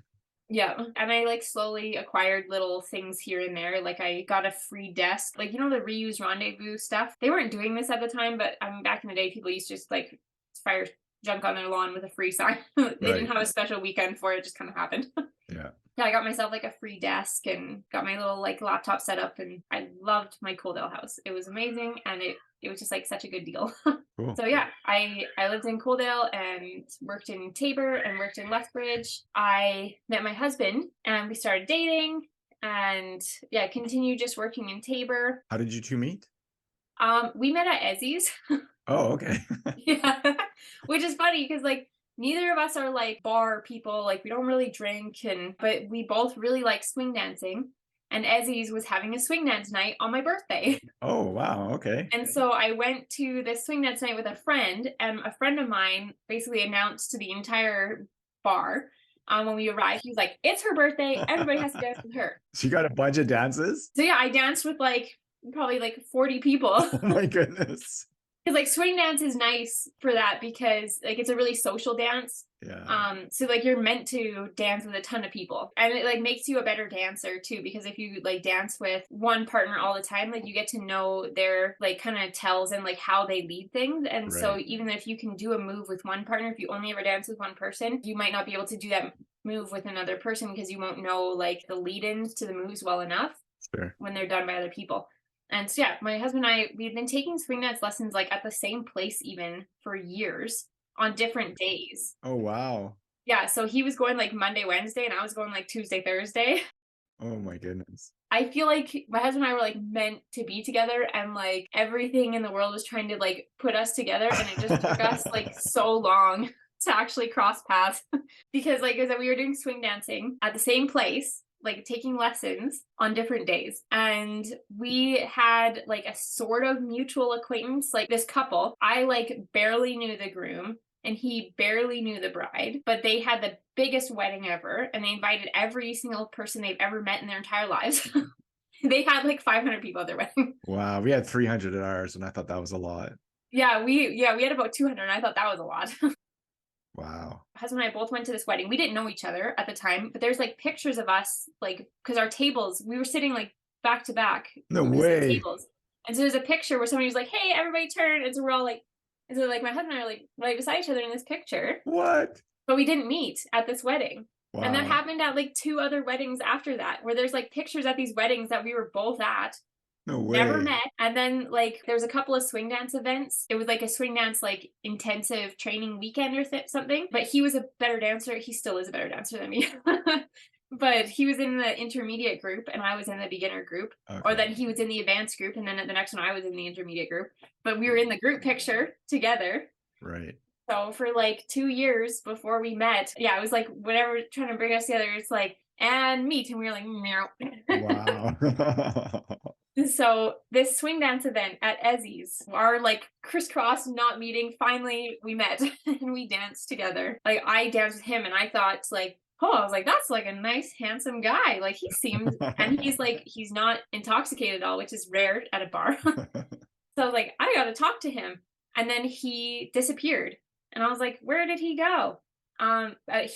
Yeah. And I like slowly acquired little things here and there. Like I got a free desk, like, you know, the reuse rendezvous stuff. They weren't doing this at the time, but back in the day, people used to just like fire junk on their lawn with a free sign. They didn't Right. have a special weekend for it. It just kind of happened. Yeah. Yeah, I got myself like a free desk and got my little like laptop set up, and I loved my Coaldale house. It was amazing, and it was just like such a good deal. Cool. So yeah, I lived in Coaldale and worked in Tabor and worked in Lethbridge. I met my husband and we started dating, and yeah, continued just working in Tabor. How did you two meet? We met at Ezzy's. Oh, okay. Yeah. Which is funny because like neither of us are like bar people, like we don't really drink, but we both really like swing dancing. And Ezzy's was having a swing dance night on my birthday. Oh, wow. Okay. And so I went to the swing dance night with a friend, and a friend of mine basically announced to the entire bar when we arrived, he was like, "It's her birthday. Everybody has to dance with her." So you got a bunch of dances? So yeah, I danced with like probably like 40 people. Oh my goodness. Because like swing dance is nice for that because like it's a really social dance. Yeah. So like you're meant to dance with a ton of people, and it like makes you a better dancer too, because if you like dance with one partner all the time, like you get to know their like kind of tells and like how they lead things. And so Right. even if you can do a move with one partner, if you only ever dance with one person, you might not be able to do that move with another person because you won't know like the lead-ins to the moves well enough Sure. when they're done by other people. And so yeah, my husband and I, we've been taking swing dance lessons like at the same place even for years on different days. Oh, wow. Yeah, so he was going like Monday, Wednesday, and I was going like Tuesday, Thursday. Oh my goodness. I feel like my husband and I were like meant to be together, and like everything in the world was trying to like put us together, and it just took us like so long to actually cross paths because like as we were doing swing dancing at the same place, like taking lessons on different days. And we had like a sort of mutual acquaintance, like this couple. I like barely knew the groom and he barely knew the bride, but they had the biggest wedding ever, and they invited every single person they've ever met in their entire lives. They had like 500 people at their wedding. Wow. We had 300 at ours, and I thought that was a lot. Yeah, we had about 200, and I thought that was a lot. Wow. My husband and I both went to this wedding. We didn't know each other at the time, but there's like pictures of us, like, because our tables, we were sitting like back to back. No It was way. tables. And so there's a picture where somebody was like, "Hey, everybody turn." And so we're all like, and so like my husband and I are like right beside each other in this picture, What? but we didn't meet at this wedding. Wow. And that happened at like 2 other weddings after that, where there's like pictures at these weddings that we were both at. No way. Never met. And then like there was a couple of swing dance events. It was like a swing dance like intensive training weekend or something. But he was a better dancer. He still is a better dancer than me. But he was in the intermediate group and I was in the beginner group. Okay. Or then he was in the advanced group, and then at the next one I was in the intermediate group. But we were in the group picture together. Right. So for like 2 years before we met, yeah, it was like whatever trying to bring us together, it's like, and meet. And we were like, meow. Wow. So this swing dance event at Ezzy's, our like crisscross not meeting, finally we met and we danced together. Like I danced with him and I thought like, oh, I was like, that's like a nice handsome guy. Like he seemed, and he's like, he's not intoxicated at all, which is rare at a bar. So I was like, I gotta talk to him. And then he disappeared. And I was like, where did he go?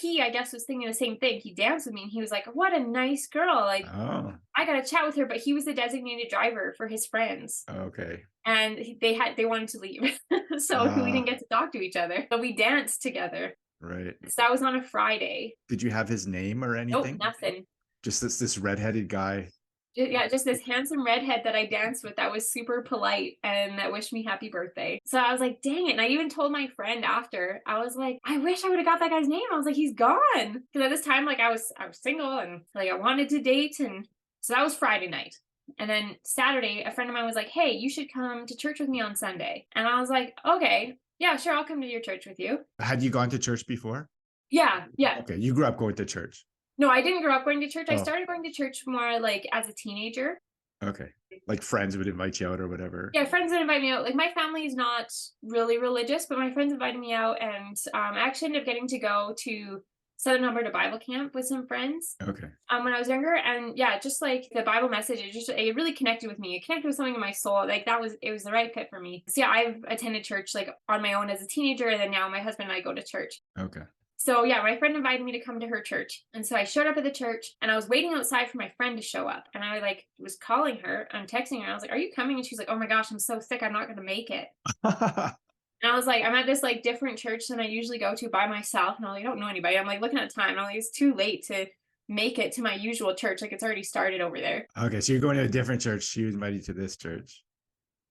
He, I guess, was thinking the same thing. He danced with me and he was like, what a nice girl. Like, Oh, I got to chat with her, but he was the designated driver for his friends. okay. And they wanted to leave. So we didn't get to talk to each other. But we danced together. Right. So that was on a Friday. Did you have his name or Nope, anything? nothing. Just this redheaded guy. Yeah, just this handsome redhead that I danced with that was super polite and that wished me happy birthday. So I was like, dang it. And I even told my friend after, I was like, I wish I would have got that guy's name. I was like, he's gone. Because at this time, like I was single and like I wanted to date. And so that was Friday night. And then Saturday, a friend of mine was like, hey, you should come to church with me on Sunday. And I was like, okay, yeah, sure. I'll come to your church with you. Had you gone to church before? Yeah. Okay. You grew up going to church. No, I didn't grow up going to church. I Oh. started going to church more like as a teenager. Okay. Like friends would invite you out or whatever. Yeah, friends would invite me out. Like my family is not really religious, but my friends invited me out, and I actually ended up getting to go to Southern Alberta Bible Camp with some friends Okay. when I was younger. And yeah, just like the Bible message, it really connected with me. It connected with something in my soul. Like it was the right fit for me. So yeah, I've attended church like on my own as a teenager, and then now my husband and I go to church. Okay. So yeah, my friend invited me to come to her church. And so I showed up at the church and I was waiting outside for my friend to show up. And I like was calling her and texting her. I was like, "Are you coming?" And she's like, "Oh my gosh, I'm so sick. I'm not going to make it." And I was like, I'm at this like different church than I usually go to by myself. And I don't know anybody. I'm like looking at the time. And I'm like, it's too late to make it to my usual church. Like it's already started over there. Okay, so you're going to a different church. She invited you to this church.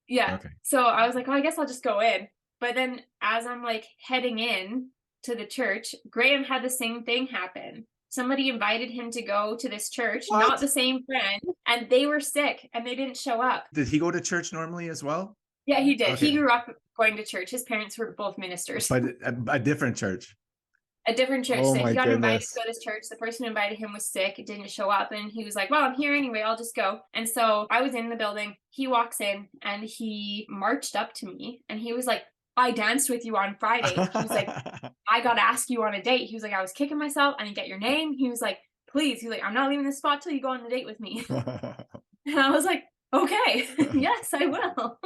Yeah. Okay. So I was like, oh, I guess I'll just go in. But then as I'm like heading in to the church, Graham had the same thing happen. Somebody invited him to go to this church, What? not the same friend, and they were sick and they didn't show up. Did he go to church normally as well? Yeah, he did. Okay. He grew up going to church. His parents were both ministers. But a different church. A different church. Oh So my he got invited goodness. to go to this church. The person who invited him was sick. It didn't show up. And he was like, well, I'm here anyway. I'll just go. And so I was in the building. He walks in and he marched up to me and he was like, I danced with you on Friday. He was like, I got to ask you on a date. He was like, I was kicking myself. I didn't get your name. He was like, please. He was like, I'm not leaving this spot till you go on a date with me. And I was like, okay, yes, I will.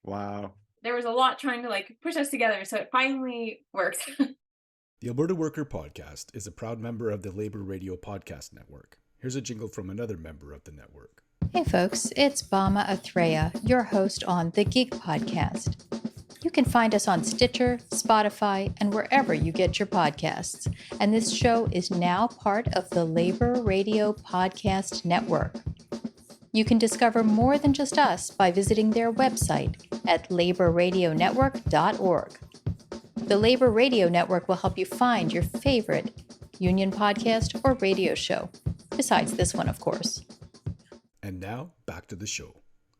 Wow. There was a lot trying to like push us together. So it finally worked. The Alberta Worker Podcast is a proud member of the Labour Radio Podcast Network. Here's a jingle from another member of the network. Hey folks, it's Bama Athreya, your host on the Geek Podcast. You can find us on Stitcher, Spotify, and wherever you get your podcasts. And this show is now part of the Labour Radio Podcast Network. You can discover more than just us by visiting their website at laborradionetwork.org. The Labour Radio Network will help you find your favorite union podcast or radio show, besides this one, of course. And now, back to the show.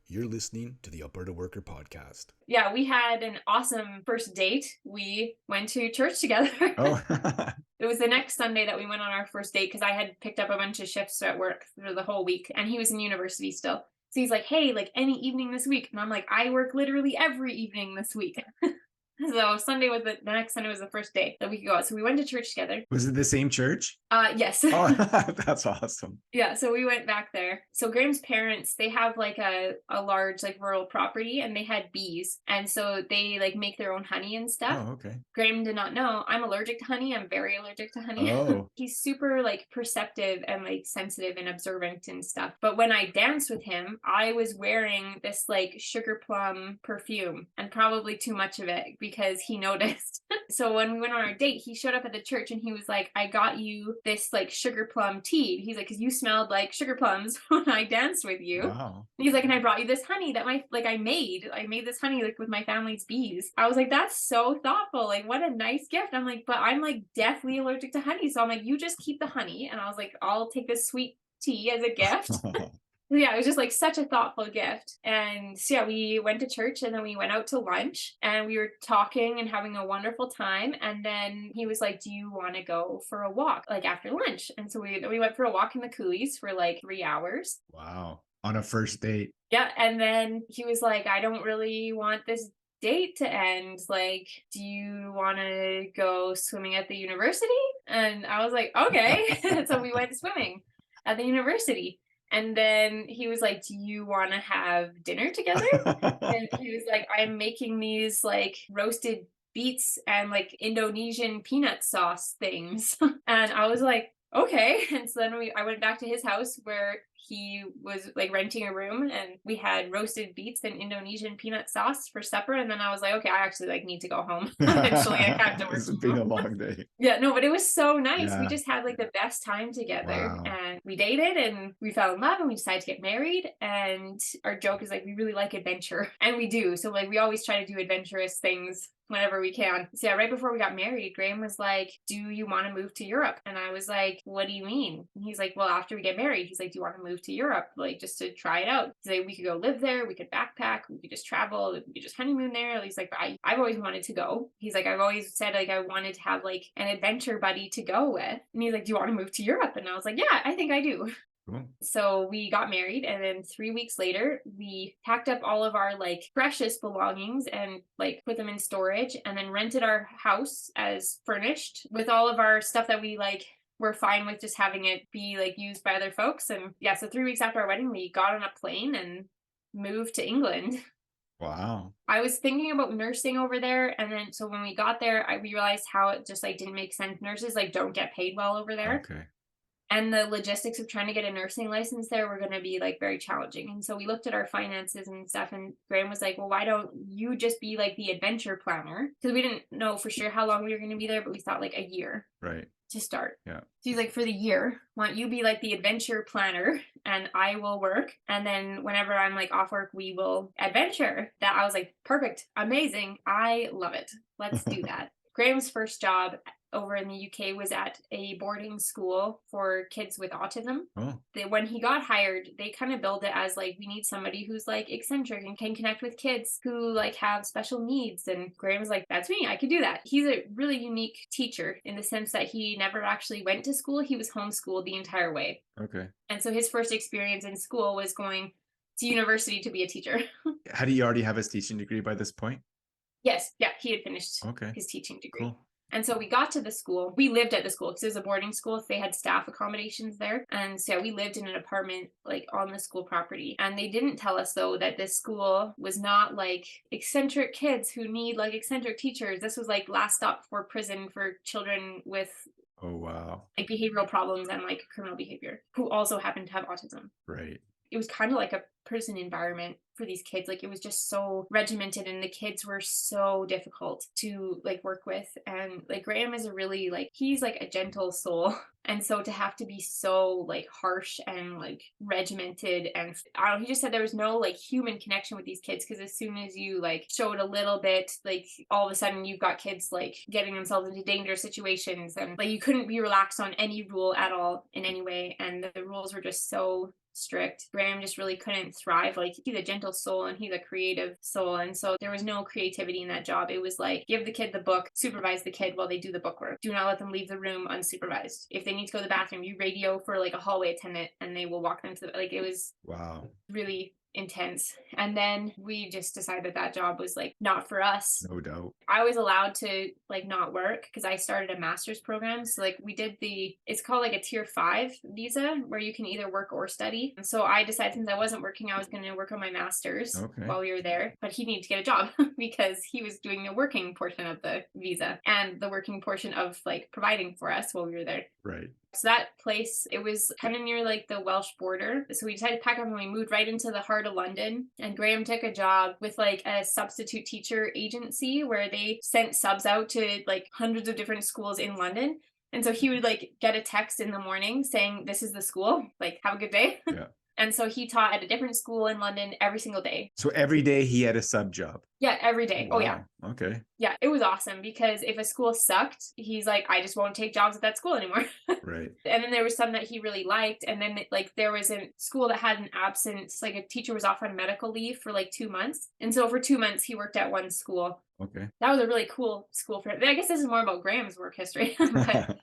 You're listening to the Alberta Worker Podcast. Yeah, we had an awesome first date. We went to church together. Oh. It was the next Sunday that we went on our first date because I had picked up a bunch of shifts at work for the whole week and he was in university still. So he's like, hey, like any evening this week. And I'm like, I work literally every evening this week. So Sunday was the next Sunday was the first day that we could go out. So we went to church together. Was it the same church? Yes. Oh, that's awesome. Yeah, so we went back there. So Graham's parents, they have like a large like rural property and they had bees. And so they like make their own honey and stuff. Oh, okay. Graham did not know. I'm allergic to honey. I'm very allergic to honey. Oh. He's super like perceptive and like sensitive and observant and stuff. But when I danced with him, I was wearing this like sugar plum perfume and probably too much of it because he noticed. So when we went on our date, he showed up at the church and he was like, I got you this like sugar plum tea. He's like, because you smelled like sugar plums when I danced with you. Wow. He's like, and I brought you this honey that I made this honey like with my family's bees. I was like, that's so thoughtful. Like, what a nice gift. I'm like, but I'm like deathly allergic to honey. So I'm like, you just keep the honey. And I was like, I'll take this sweet tea as a gift. Yeah, it was just like such a thoughtful gift. And so yeah, we went to church and then we went out to lunch and we were talking and having a wonderful time. And then he was like, do you want to go for a walk like after lunch? And so we went for a walk in the coulees for like 3 hours. Wow. On a first date. Yeah. And then he was like, I don't really want this date to end. Like, do you want to go swimming at the university? And I was like, okay. So we went swimming at the university. And then he was like, do you want to have dinner together? And he was like, I'm making these like roasted beets and like Indonesian peanut sauce things. And I was like, okay. And so then I went back to his house where he was like renting a room and we had roasted beets and Indonesian peanut sauce for supper. And then I was like, okay, I actually like need to go home. Eventually I have to work. It's been a long day. Yeah, no, but it was so nice. Yeah. We just had like the best time together. Wow. And we dated and we fell in love and we decided to get married. And our joke is like, we really like adventure. And we do. So like we always try to do adventurous things whenever we can. So yeah, right before we got married, Graham was like, do you want to move to Europe? And I was like, what do you mean? And he's like, well, after we get married, he's like, do you want to move to Europe? Like just to try it out. He's like, we could go live there. We could backpack. We could just travel. We could just honeymoon there. He's like, I've always wanted to go. He's like, I've always said like, I wanted to have like an adventure buddy to go with. And he's like, do you want to move to Europe? And I was like, yeah, I think I do. Cool. So we got married and then 3 weeks later we packed up all of our like precious belongings and like put them in storage and then rented our house as furnished with all of our stuff that we like were fine with just having it be like used by other folks. And yeah, so 3 weeks after our wedding we got on a plane and moved to England. Wow. I was thinking about nursing over there. And then, so when we got there, we realized how it just like didn't make sense. Nurses like don't get paid well over there. Okay. And the logistics of trying to get a nursing license there were going to be like very challenging. And so we looked at our finances and stuff. And Graham was like, well, why don't you just be like the adventure planner? Because we didn't know for sure how long we were going to be there, but we thought like a year. Right. To start. Yeah. So he's like, for the year, why don't you be like the adventure planner and I will work. And then whenever I'm like off work, we will adventure. That I was like, perfect, amazing. I love it. Let's do that. Graham's first job over in the UK was at a boarding school for kids with autism. Oh. When he got hired, they kind of build it as like, we need somebody who's like eccentric and can connect with kids who like have special needs. And Graham was like, that's me, I could do that. He's a really unique teacher in the sense that he never actually went to school. He was homeschooled the entire way. Okay. And so his first experience in school was going to university to be a teacher. Had he already have his teaching degree by this point? Yes. Yeah, he had finished Okay. his teaching degree. Cool. And so we got to the school. We lived at the school because it was a boarding school. So they had staff accommodations there. And so we lived in an apartment like on the school property. And they didn't tell us though that this school was not like eccentric kids who need like eccentric teachers. This was like last stop for prison for children with Oh, wow. like behavioral problems and like criminal behavior who also happened to have autism. Right. It was kind of like a prison environment for these kids. Like it was just so regimented and the kids were so difficult to like work with. And like Graham is a really like, he's like a gentle soul. And so to have to be so like harsh and like regimented and I don't know, he just said there was no like human connection with these kids because as soon as you like showed a little bit, like all of a sudden you've got kids like getting themselves into dangerous situations and like you couldn't be relaxed on any rule at all in any way. And the rules were just so strict. Graham just really couldn't thrive. Like he's a gentle soul and he's a creative soul. And so there was no creativity in that job. It was like, give the kid the book, supervise the kid while they do the book work. Do not let them leave the room unsupervised. If they need to go to the bathroom, you radio for like a hallway attendant and they will walk them to the, like it was Wow. really intense. And then we just decided that job was like not for us. No doubt. I was allowed to like not work because I started a master's program. So like we did it's called like a tier 5 visa where you can either work or study. And so I decided since I wasn't working, I was going to work on my master's while we were there. But he needed to get a job because he was doing the working portion of the visa and the working portion of like providing for us while we were there. Right. So that place, it was kind of near like the Welsh border. So we decided to pack up and we moved right into the heart of London. And Graham took a job with like a substitute teacher agency where they sent subs out to like hundreds of different schools in London. And so he would like get a text in the morning saying, this is the school, like have a good day. Yeah. And so he taught at a different school in London every single day. So every day he had a sub job? Yeah, every day. Wow. Oh, yeah. Okay. Yeah, it was awesome because if a school sucked, he's like, I just won't take jobs at that school anymore. Right. And then there was some that he really liked. And then like there was a school that had an absence, like a teacher was off on medical leave for like 2 months. And so for 2 months, he worked at one school. Okay. That was a really cool school for him. I guess this is more about Graham's work history. But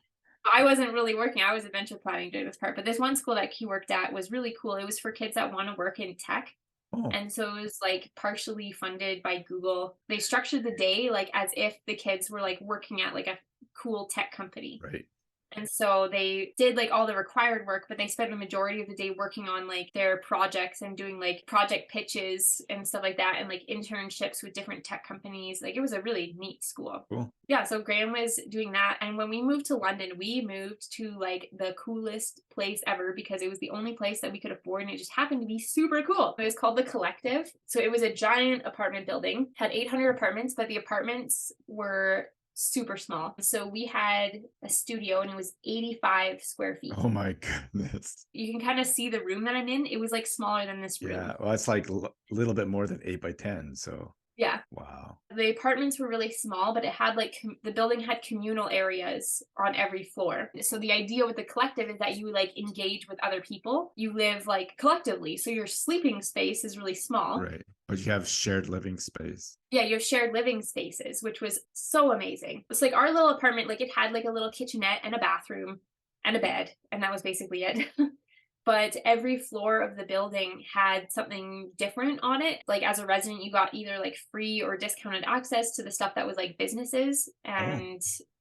I wasn't really working. I was adventure planning during this part. But this one school that he worked at was really cool. It was for kids that want to work in tech. Oh. And so it was like partially funded by Google. They structured the day like as if the kids were like working at like a cool tech company. Right. And so they did like all the required work, but they spent the majority of the day working on like their projects and doing like project pitches and stuff like that and like internships with different tech companies. Like it was a really neat school. Cool. Yeah, so Graham was doing that. And when we moved to London, we moved to like the coolest place ever because it was the only place that we could afford and it just happened to be super cool. It was called the Cooperative. So it was a giant apartment building, had 800 apartments, but the apartments were super small. So we had a studio and it was 85 square feet. Oh my goodness. You can kind of see the room that I'm in. It was like smaller than this room. Yeah, well, it's like a little bit more than 8 by 10. So yeah. Wow. The apartments were really small, but it had like the building had communal areas on every floor. So the idea with the collective is that you like engage with other people. You live like collectively. So your sleeping space is really small. Right. But you have shared living space. Yeah, you have shared living spaces, which was so amazing. It's like our little apartment, like it had like a little kitchenette and a bathroom and a bed, and that was basically it. But every floor of the building had something different on it. Like as a resident, you got either like free or discounted access to the stuff that was like businesses and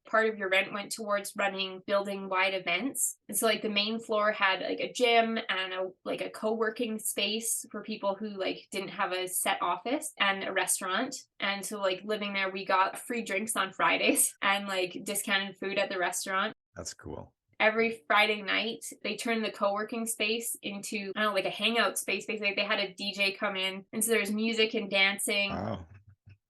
part of your rent went towards running building wide events. And so like the main floor had like a gym and a co-working space for people who like didn't have a set office, and a restaurant. And so like living there, we got free drinks on Fridays and like discounted food at the restaurant. That's cool. Every Friday night, they turned the co-working space into, I don't know, like a hangout space. Basically, they had a DJ come in, and so there's music and dancing. Wow.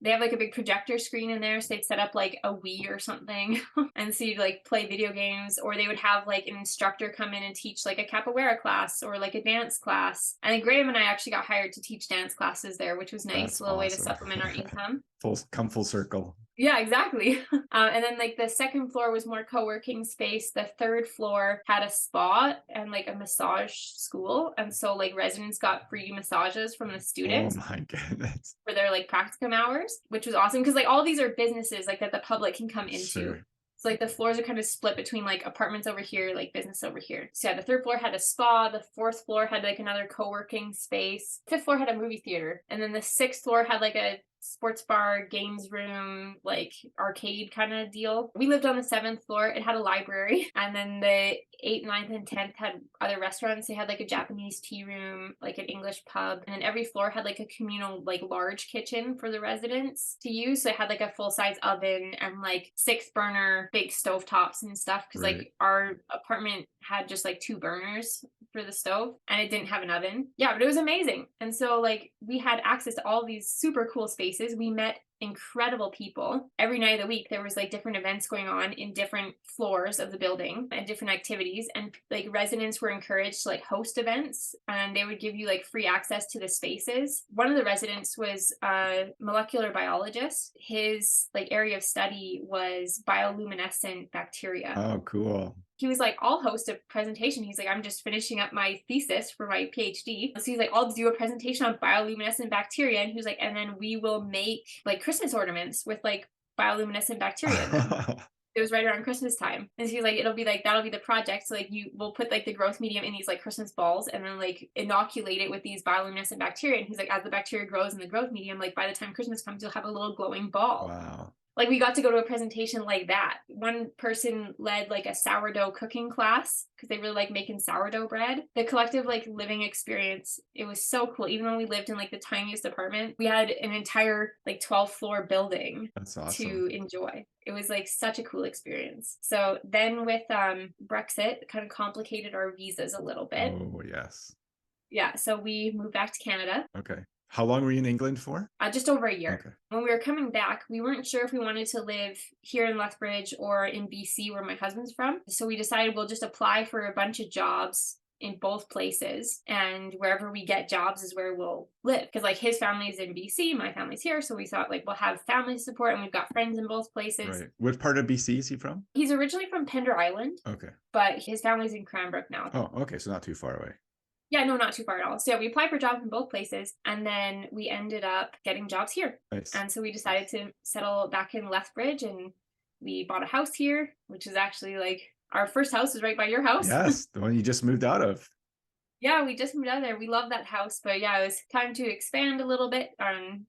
They have like a big projector screen in there, so they'd set up like a Wii or something, and so you'd like play video games, or they would have like an instructor come in and teach like a capoeira class or like a dance class. And then Graham and I actually got hired to teach dance classes there, which was nice. That's a little way to awesome. supplement our income. Full circle. Yeah, exactly. And then like the second floor was more co-working space. The third floor had a spa and like a massage school. And so like residents got free massages from the students. Oh my goodness. For their like practicum hours, which was awesome. Cause like all these are businesses like that the public can come into. Sure. So like the floors are kind of split between like apartments over here, like business over here. So yeah, the third floor had a spa. The fourth floor had like another co-working space. Fifth floor had a movie theater. And then the sixth floor had like a sports bar, games room, like arcade kind of deal. We lived on the seventh floor. It had a library. And then the 8th, 9th, and 10th had other restaurants. They had like a Japanese tea room, like an English pub. And then every floor had like a communal, like large kitchen for the residents to use. So it had like a full-size oven and like 6-burner big stovetops and stuff. Because like our apartment had just like 2 burners for the stove, and it didn't have an oven. Yeah, but it was amazing. And so like we had access to all these super cool spaces. We met incredible people every night of the week. There was like different events going on in different floors of the building and different activities, and like residents were encouraged to like host events, and they would give you like free access to the spaces. One of the residents was a molecular biologist. His like area of study was bioluminescent bacteria. Oh, cool. He was like, I'll host a presentation. He's like, I'm just finishing up my thesis for my PhD. So he's like, I'll do a presentation on bioluminescent bacteria. And he was like, and then we will make like Christmas ornaments with like bioluminescent bacteria. It was right around Christmas time. And so he's like, it'll be like, that'll be the project. So like we'll put like the growth medium in these like Christmas balls and then like inoculate it with these bioluminescent bacteria. And he's like, as the bacteria grows in the growth medium, like by the time Christmas comes, you'll have a little glowing ball. Wow. Like we got to go to a presentation like that. One person led like a sourdough cooking class because they really like making sourdough bread. The collective like living experience, it was so cool. Even though we lived in like the tiniest apartment, we had an entire like 12th floor building. That's awesome. To enjoy. It was like such a cool experience. So then with Brexit, it kind of complicated our visas a little bit. Oh, yes. Yeah, so we moved back to Canada. Okay. How long were you in England for? Just over a year. Okay. When we were coming back, we weren't sure if we wanted to live here in Lethbridge or in BC, where my husband's from. So we decided we'll just apply for a bunch of jobs in both places, and wherever we get jobs is where we'll live. Because like his family's in BC, my family's here. So we thought like we'll have family support, and we've got friends in both places. Right. What part of BC is he from? He's originally from Pender Island. Okay. But his family's in Cranbrook now. Oh, okay. So not too far away. Yeah, no, not too far at all. So yeah, we applied for jobs in both places, and then we ended up getting jobs here. Nice. And so we decided to settle back in Lethbridge, and we bought a house here, which is actually like our first house is right by your house. Yes, the one you just moved out of. Yeah, we just moved out of there. We love that house, but yeah, it was time to expand a little bit.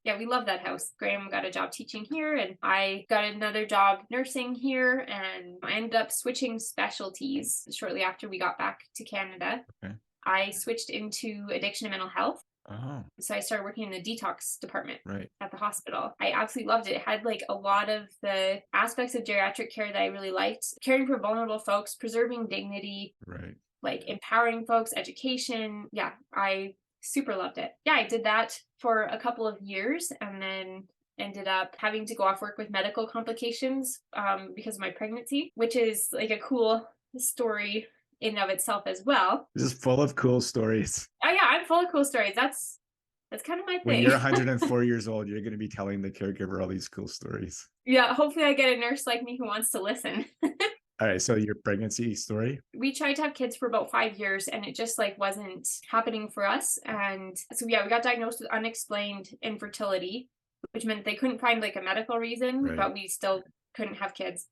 Yeah, we love that house. Graham got a job teaching here, and I got another job nursing here, and I ended up switching specialties shortly after we got back to Canada. Okay. I switched into addiction and mental health. Oh. So I started working in the detox department Right. at the hospital. I absolutely loved it. It had like a lot of the aspects of geriatric care that I really liked. Caring for vulnerable folks, preserving dignity, Right. like empowering folks, education. Yeah, I super loved it. Yeah, I did that for a couple of years, and then ended up having to go off work with medical complications because of my pregnancy, which is like a cool story in and of itself as well. This is full of cool stories. Oh yeah, I'm full of cool stories. That's kind of my thing. When you're 104 years old, you're going to be telling the caregiver all these cool stories. Yeah, hopefully I get a nurse like me who wants to listen. All right, so your pregnancy story? We tried to have kids for about 5 years, and it just like wasn't happening for us. And so yeah, we got diagnosed with unexplained infertility, which meant they couldn't find like a medical reason, Right. but we still couldn't have kids.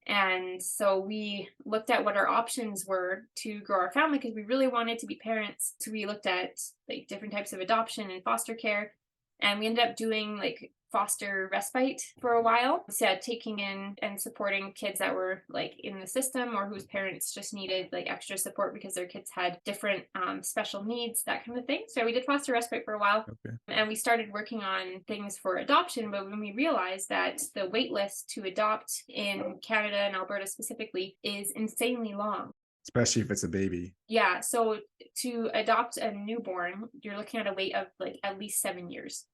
And so we looked at what our options were to grow our family because we really wanted to be parents. So we looked at like different types of adoption and foster care. And we ended up doing like foster respite for a while. So taking in and supporting kids that were like in the system or whose parents just needed like extra support because their kids had different special needs, that kind of thing. So we did foster respite for a while. Okay. And we started working on things for adoption. But when we realized that the wait list to adopt in Canada and Alberta specifically is insanely long. Especially if it's a baby. Yeah. So to adopt a newborn, you're looking at a wait of like at least 7 years.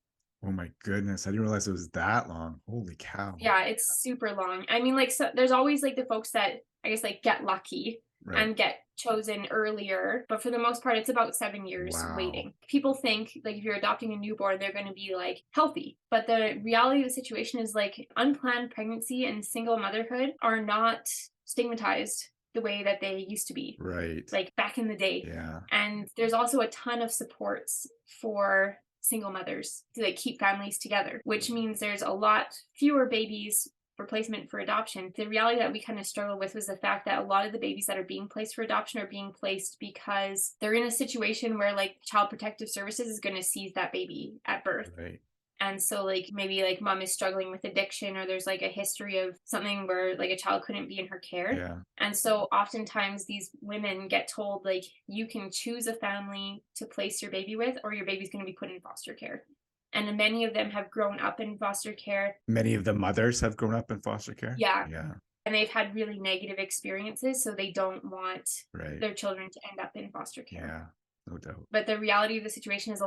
Oh my goodness. I didn't realize it was that long. Holy cow. Yeah, it's super long. I mean, like, so there's always like the folks that I guess like get lucky and get chosen earlier. But for the most part, it's about 7 years waiting. People think like if you're adopting a newborn, they're going to be like healthy. But the reality of the situation is like unplanned pregnancy and single motherhood are not stigmatized the way that they used to be. Right. Like back in the day. Yeah. And there's also a ton of supports for single mothers to like keep families together, which means there's a lot fewer babies for placement for adoption. The reality that we kind of struggle with was the fact that a lot of the babies that are being placed for adoption are being placed because they're in a situation where like Child Protective Services is going to seize that baby at birth. Right. And so like maybe like mom is struggling with addiction, or there's like a history of something where like a child couldn't be in her care. Yeah. And so oftentimes these women get told like you can choose a family to place your baby with, or your baby's going to be put in foster care. And many of them have grown up in foster care. Many of the mothers have grown up in foster care. Yeah. Yeah. And they've had really negative experiences, so they don't want Right. their children to end up in foster care. Yeah. No doubt. But the reality of the situation is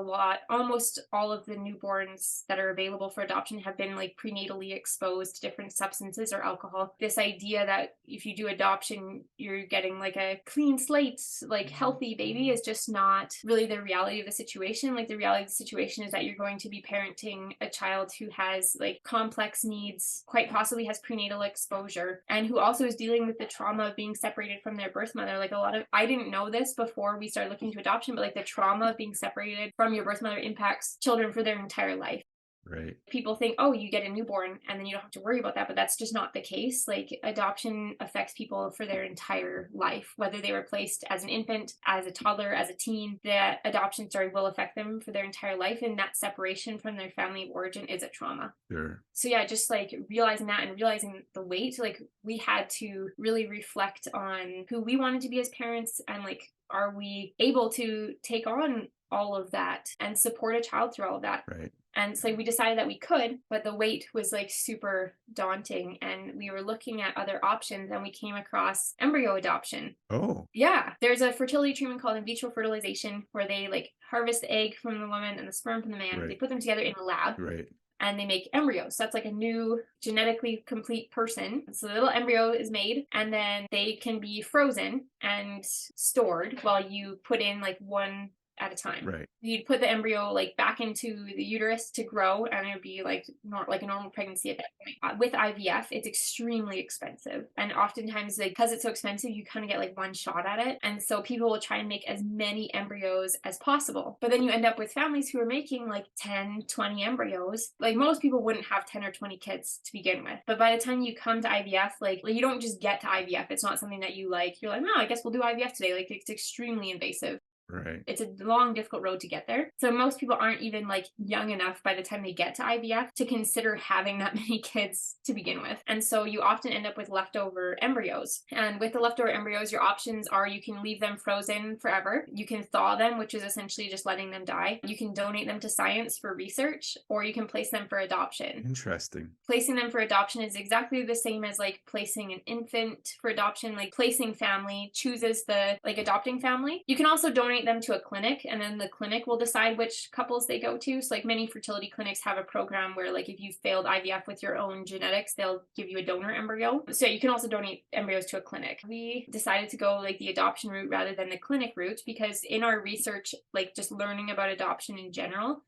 almost all of the newborns that are available for adoption have been like prenatally exposed to different substances or alcohol. This idea that if you do adoption, you're getting like a clean slate, like healthy baby is just not really the reality of the situation. Like the reality of the situation is that you're going to be parenting a child who has like complex needs, quite possibly has prenatal exposure, and who also is dealing with the trauma of being separated from their birth mother. Like I didn't know this before we started looking to adoption, but like the trauma of being separated from your birth mother impacts children for their entire life. Right. People think, oh, you get a newborn and then you don't have to worry about that, but that's just not the case. Like adoption affects people for their entire life, whether they were placed as an infant, as a toddler, as a teen. The adoption story will affect them for their entire life, and that separation from their family of origin is a trauma. Sure. So yeah, just like realizing that and realizing the weight, like we had to really reflect on who we wanted to be as parents, and like, are we able to take on all of that and support a child through all of that? Right. And so we decided that we could, but the weight was like super daunting, and we were looking at other options, and we came across embryo adoption. Oh. Yeah. There's a fertility treatment called in vitro fertilization where they like harvest the egg from the woman and the sperm from the man. Right. They put them together in a lab. Right. And they make embryos. So that's like a new genetically complete person. So the little embryo is made, and then they can be frozen and stored while you put in like one at a time. Right. You'd put the embryo like back into the uterus to grow, and it would be like not like a normal pregnancy at that point. With IVF, it's extremely expensive, and oftentimes like because it's so expensive, you kind of get like one shot at it, and so people will try and make as many embryos as possible. But then you end up with families who are making like 10, 20 embryos. Like most people wouldn't have 10 or 20 kids to begin with, but by the time you come to IVF, like you don't just get to IVF. It's not something that you're like, no, I guess we'll do IVF today. Like it's extremely invasive. Right. It's a long, difficult road to get there. So most people aren't even like young enough by the time they get to IVF to consider having that many kids to begin with. And so you often end up with leftover embryos. And with the leftover embryos, your options are you can leave them frozen forever. You can thaw them, which is essentially just letting them die. You can donate them to science for research, or you can place them for adoption. Interesting. Placing them for adoption is exactly the same as like placing an infant for adoption. Like placing family chooses the like adopting family. You can also donate them to a clinic, and then the clinic will decide which couples they go to. So like many fertility clinics have a program where like if you failed IVF with your own genetics, they'll give you a donor embryo. So you can also donate embryos to a clinic. We decided to go like the adoption route rather than the clinic route because in our research, like just learning about adoption in general,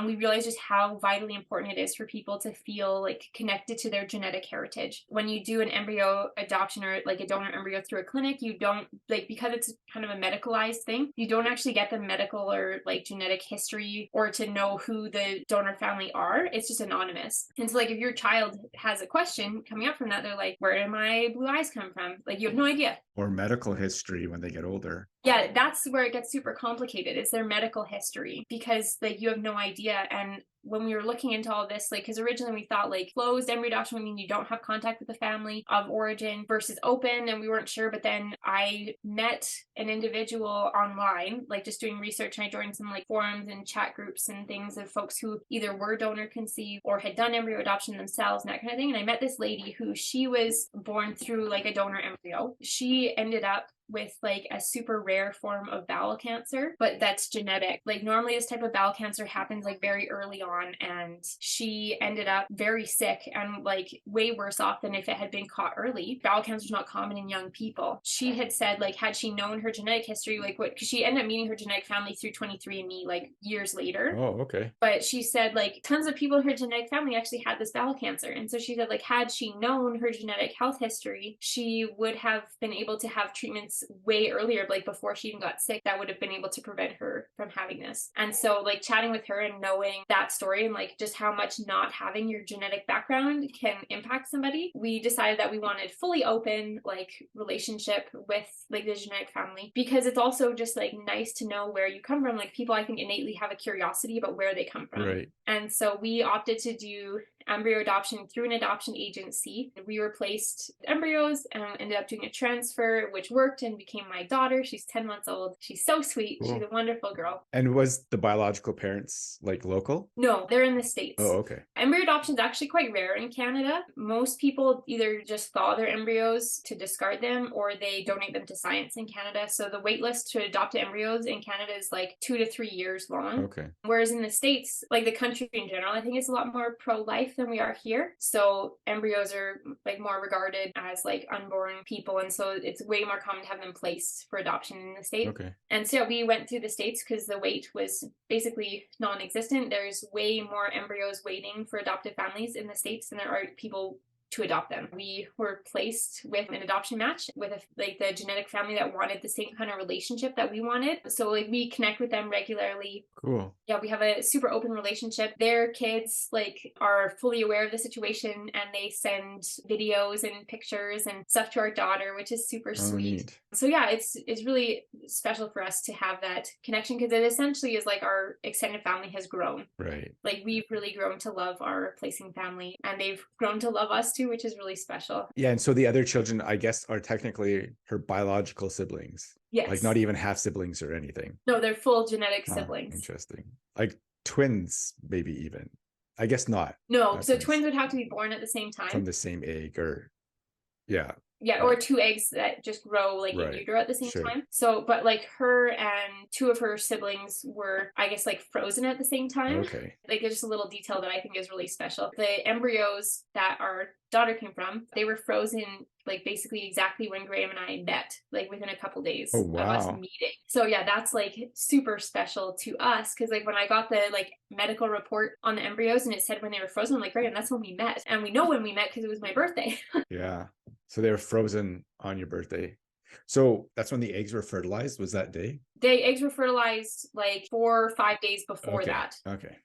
we realized just how vitally important it is for people to feel like connected to their genetic heritage. When you do an embryo adoption or like a donor embryo through a clinic, you don't like, because it's kind of a medicalized thing, you don't actually get the medical or like genetic history or to know who the donor family are. It's just anonymous. And so like if your child has a question coming up from that, they're like, where did my blue eyes come from? Like you have no idea. Or medical history when they get older. Yeah, that's where it gets super complicated. It's their medical history because like you have no idea. And when we were looking into all this, like, because originally we thought like closed embryo adoption would mean you don't have contact with the family of origin versus open, and we weren't sure. But then I met an individual online, like just doing research, and I joined some like forums and chat groups and things of folks who either were donor conceived or had done embryo adoption themselves and that kind of thing. And I met this lady who she was born through like a donor embryo. She ended up with like a super rare form of bowel cancer, but that's genetic. Like normally this type of bowel cancer happens like very early on, and she ended up very sick and like way worse off than if it had been caught early. Bowel cancer is not common in young people. She had said like had she known her genetic history, like what, because she ended up meeting her genetic family through 23andMe like years later. Oh, okay. But she said like tons of people in her genetic family actually had this bowel cancer. And so she said like had she known her genetic health history, she would have been able to have treatments way earlier, like before she even got sick, that would have been able to prevent her from having this. And so like chatting with her and knowing that story and like just how much not having your genetic background can impact somebody, we decided that we wanted fully open like relationship with like the genetic family, because it's also just like nice to know where you come from. Like people I think innately have a curiosity about where they come from. Right. And so we opted to do embryo adoption through an adoption agency. We replaced embryos and ended up doing a transfer, which worked and became my daughter. She's 10 months old. She's so sweet. Cool. She's a wonderful girl. And was the biological parents like local? No, they're in the States. Oh, okay. Embryo adoption is actually quite rare in Canada. Most people either just thaw their embryos to discard them or they donate them to science in Canada. So the wait list to adopt embryos in Canada is like 2 to 3 years long. Okay. Whereas in the States, like the country in general, I think it's a lot more pro-life than we are here. So embryos are like more regarded as like unborn people. And so it's way more common to have them placed for adoption in the States. Okay. And so we went through the States because the wait was basically non-existent. There's way more embryos waiting for adoptive families in the States than there are people to adopt them. We were placed with an adoption match with like the genetic family that wanted the same kind of relationship that we wanted. So like we connect with them regularly. Cool. Yeah, we have a super open relationship. Their kids like are fully aware of the situation and they send videos and pictures and stuff to our daughter, which is super sweet. Neat. So yeah, it's really special for us to have that connection because it essentially is like our extended family has grown. Right. Like we've really grown to love our placing family and they've grown to love us too, which is really special. Yeah. And so the other children, I guess, are technically her biological siblings. Yes. Like not even half siblings or anything. No, they're full genetic siblings. Interesting. Like twins, maybe even. I guess not. No, so twins would have to be born at the same time. From the same egg or, yeah. Yeah, or two eggs that just grow like in utero at the same time. So, but like her and two of her siblings were, I guess, like frozen at the same time. Okay. Like just a little detail that I think is really special. The embryos that our daughter came from, they were frozen like basically exactly when Graham and I met, like within a couple days of us meeting. So yeah, that's like super special to us because like when I got the like medical report on the embryos and it said when they were frozen, I'm like, Graham, that's when we met. And we know when we met because it was my birthday. Yeah. So they were frozen on your birthday. So that's when the eggs were fertilized, was that day? The eggs were fertilized like 4 or 5 days before that. Okay.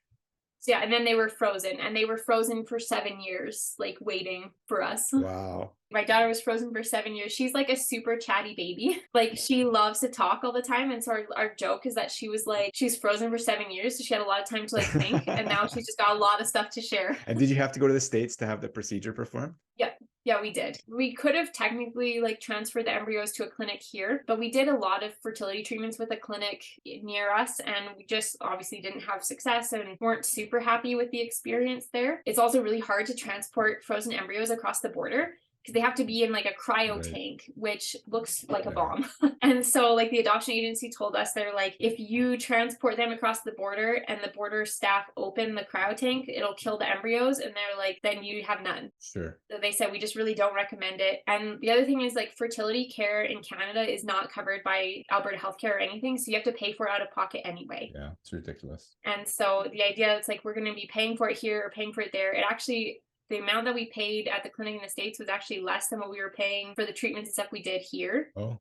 So yeah, and then they were frozen and they were frozen for 7 years, like waiting for us. Wow. My daughter was frozen for 7 years. She's like a super chatty baby. Like she loves to talk all the time. And so our joke is that she was like, she's frozen for 7 years. So she had a lot of time to like think. And now she's just got a lot of stuff to share. And did you have to go to the States to have the procedure performed? Yeah. Yeah, we did. We could have technically like transferred the embryos to a clinic here, but we did a lot of fertility treatments with a clinic near us and we just obviously didn't have success and weren't super happy with the experience there. It's also really hard to transport frozen embryos across the border because they have to be in like a cryo tank, which looks like a bomb. And so like the adoption agency told us, they're like, if you transport them across the border and the border staff open the cryo tank, it'll kill the embryos. And they're like, then you have none. Sure. So they said, we just really don't recommend it. And the other thing is like fertility care in Canada is not covered by Alberta healthcare or anything. So you have to pay for it out of pocket anyway. Yeah, it's ridiculous. And so the idea is like, we're going to be paying for it here or paying for it there. It actually, the amount that we paid at the clinic in the States was actually less than what we were paying for the treatments and stuff we did here. Oh.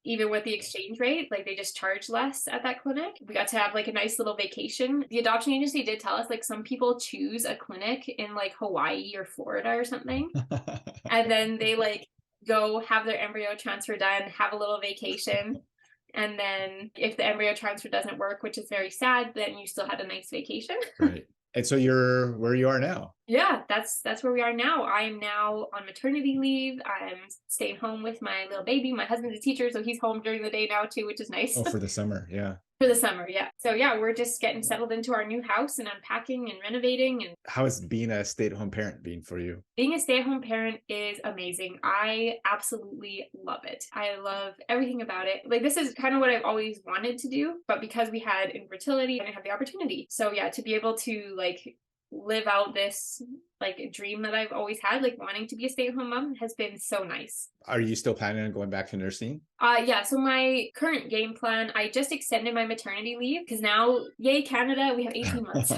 Even with the exchange rate, like they just charge less at that clinic. We got to have like a nice little vacation. The adoption agency did tell us like some people choose a clinic in like Hawaii or Florida or something. And then they like go have their embryo transfer done, have a little vacation. And then if the embryo transfer doesn't work, which is very sad, then you still had a nice vacation. Right. And so you're where you are now. Yeah, that's where we are now. I'm now on maternity leave. I'm staying home with my little baby. My husband's a teacher, so he's home during the day now too, which is nice. Oh, for the summer. Yeah. For the summer, yeah. So yeah, we're just getting settled into our new house and unpacking and renovating. And how has being a stay-at-home parent been for you? Being a stay-at-home parent is amazing. I absolutely love it. I love everything about it. Like, this is kind of what I've always wanted to do, but because we had infertility, I didn't have the opportunity. So yeah, to be able to like live out this like dream that I've always had, like wanting to be a stay-at-home mom, has been so nice. Are you still planning on going back to nursing? Yeah, so my current game plan, I just extended my maternity leave because now, yay Canada, we have 18 months.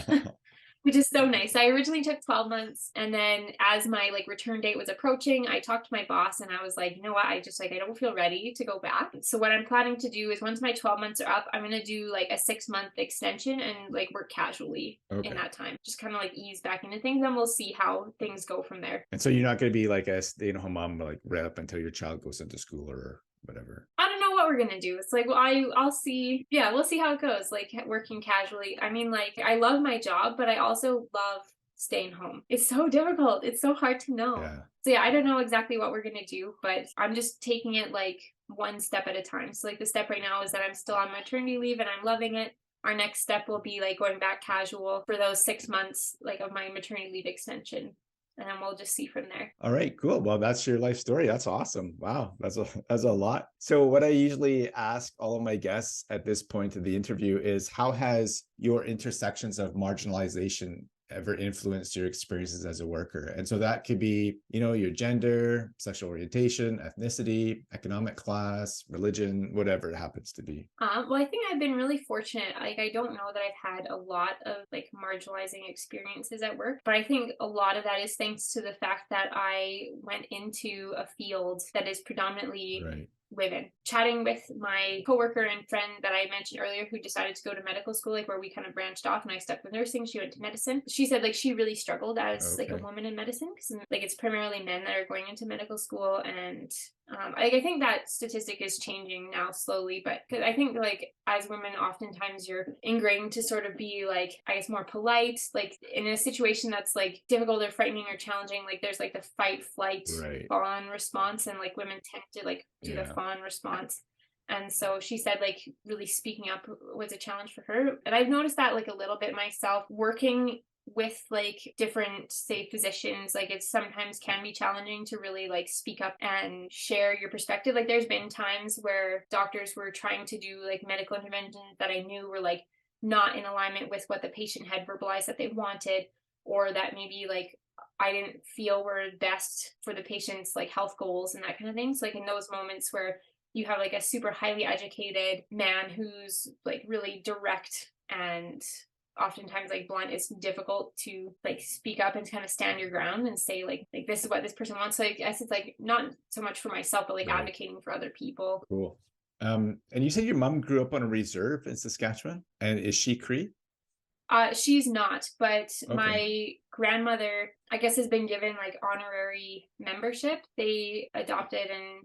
Which is so nice. I originally took 12 months, and then as my like return date was approaching, I talked to my boss and I was like, you know what, I don't feel ready to go back. So what I'm planning to do is once my 12 months are up, I'm going to do like a 6-month extension and like work casually in that time. Just kind of like ease back into things, and we'll see how things go from there. And so you're not going to be like a stay-at-home mom like right up until your child goes into school or whatever? I don't know what we're gonna do. It's like, well, I'll see. Yeah, we'll see how it goes. Like working casually. I mean, like I love my job, but I also love staying home. It's so difficult. It's so hard to know. Yeah. So yeah, I don't know exactly what we're gonna do, but I'm just taking it like one step at a time. So like the step right now is that I'm still on maternity leave and I'm loving it. Our next step will be like going back casual for those 6 months like of my maternity leave extension. And then we'll just see from there. All right, cool. Well, that's your life story. That's awesome. Wow, that's a lot. So what I usually ask all of my guests at this point of the interview is, how has your intersections of marginalization ever influenced your experiences as a worker? And so that could be, your gender, sexual orientation, ethnicity, economic class, religion, whatever it happens to be. Well, I think I've been really fortunate. Like, I don't know that I've had a lot of like marginalizing experiences at work, but I think a lot of that is thanks to the fact that I went into a field that is predominantly women. Chatting with my coworker and friend that I mentioned earlier who decided to go to medical school, like where we kind of branched off and I stuck with nursing, she went to medicine. She said like she really struggled as like a woman in medicine because like it's primarily men that are going into medical school. And I think that statistic is changing now slowly, but because I think like as women, oftentimes you're ingrained to sort of be like, I guess, more polite, like in a situation that's like difficult or frightening or challenging, like there's like the fight, flight, fawn response, and like women tend to like do the fawn response. And so she said like really speaking up was a challenge for her. And I've noticed that like a little bit myself working with like different, say, physicians. Like it sometimes can be challenging to really like speak up and share your perspective. Like there's been times where doctors were trying to do like medical interventions that I knew were like not in alignment with what the patient had verbalized that they wanted, or that maybe like I didn't feel were best for the patient's like health goals and that kind of thing. So like in those moments where you have like a super highly educated man who's like really direct and oftentimes like blunt, it's difficult to like speak up and kind of stand your ground and say like this is what this person wants. So I guess it's like not so much for myself, but like advocating for other people. Cool. And you said your mom grew up on a reserve in Saskatchewan, and is she Cree? She's not, but my grandmother, I guess, has been given like honorary membership. They adopted and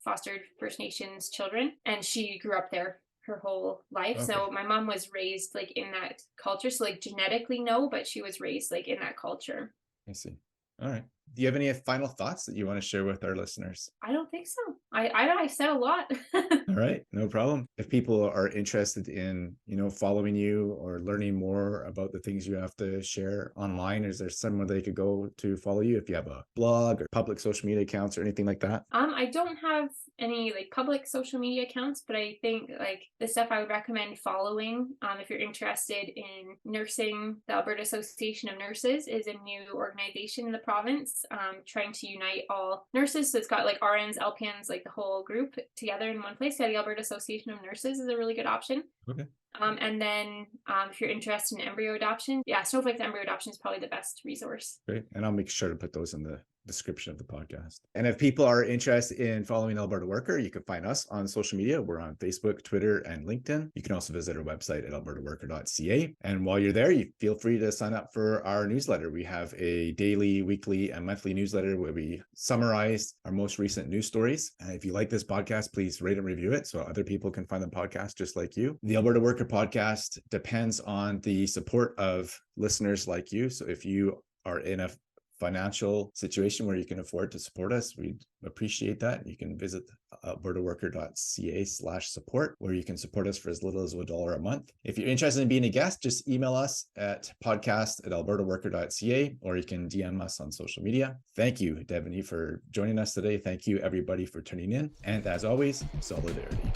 fostered First Nations children, and she grew up there her whole life. So my mom was raised like in that culture. So like genetically no, but she was raised like in that culture. I see. All right. Do you have any final thoughts that you want to share with our listeners? I don't think so. I said a lot. All right, no problem. If people are interested in, following you or learning more about the things you have to share online, is there somewhere they could go to follow you? If you have a blog or public social media accounts or anything like that? I don't have any like public social media accounts, but I think like the stuff I would recommend following, if you're interested in nursing, the Alberta Association of Nurses is a new organization in the province, trying to unite all nurses. So it's got like RNs, LPNs, like the whole group together in one place. So the Alberta Association of Nurses is a really good option. Okay. And then if you're interested in embryo adoption, Snowflake's embryo adoption is probably the best resource. Great. And I'll make sure to put those in the description of the podcast. And if people are interested in following Alberta Worker, you can find us on social media. We're on Facebook, Twitter, and LinkedIn. You can also visit our website at albertaworker.ca. And while you're there, you feel free to sign up for our newsletter. We have a daily, weekly, and monthly newsletter where we summarize our most recent news stories. And if you like this podcast, please rate and review it so other people can find the podcast just like you. The Alberta Worker Podcast depends on the support of listeners like you. So if you are in a financial situation where you can afford to support us, we'd appreciate that. You can visit albertaworker.ca/support, where you can support us for as little as $1 a month. If you're interested in being a guest, just email us at podcast@albertaworker.ca, or you can DM us on social media. Thank you, Devany, for joining us today. Thank you, everybody, for tuning in. And as always, solidarity.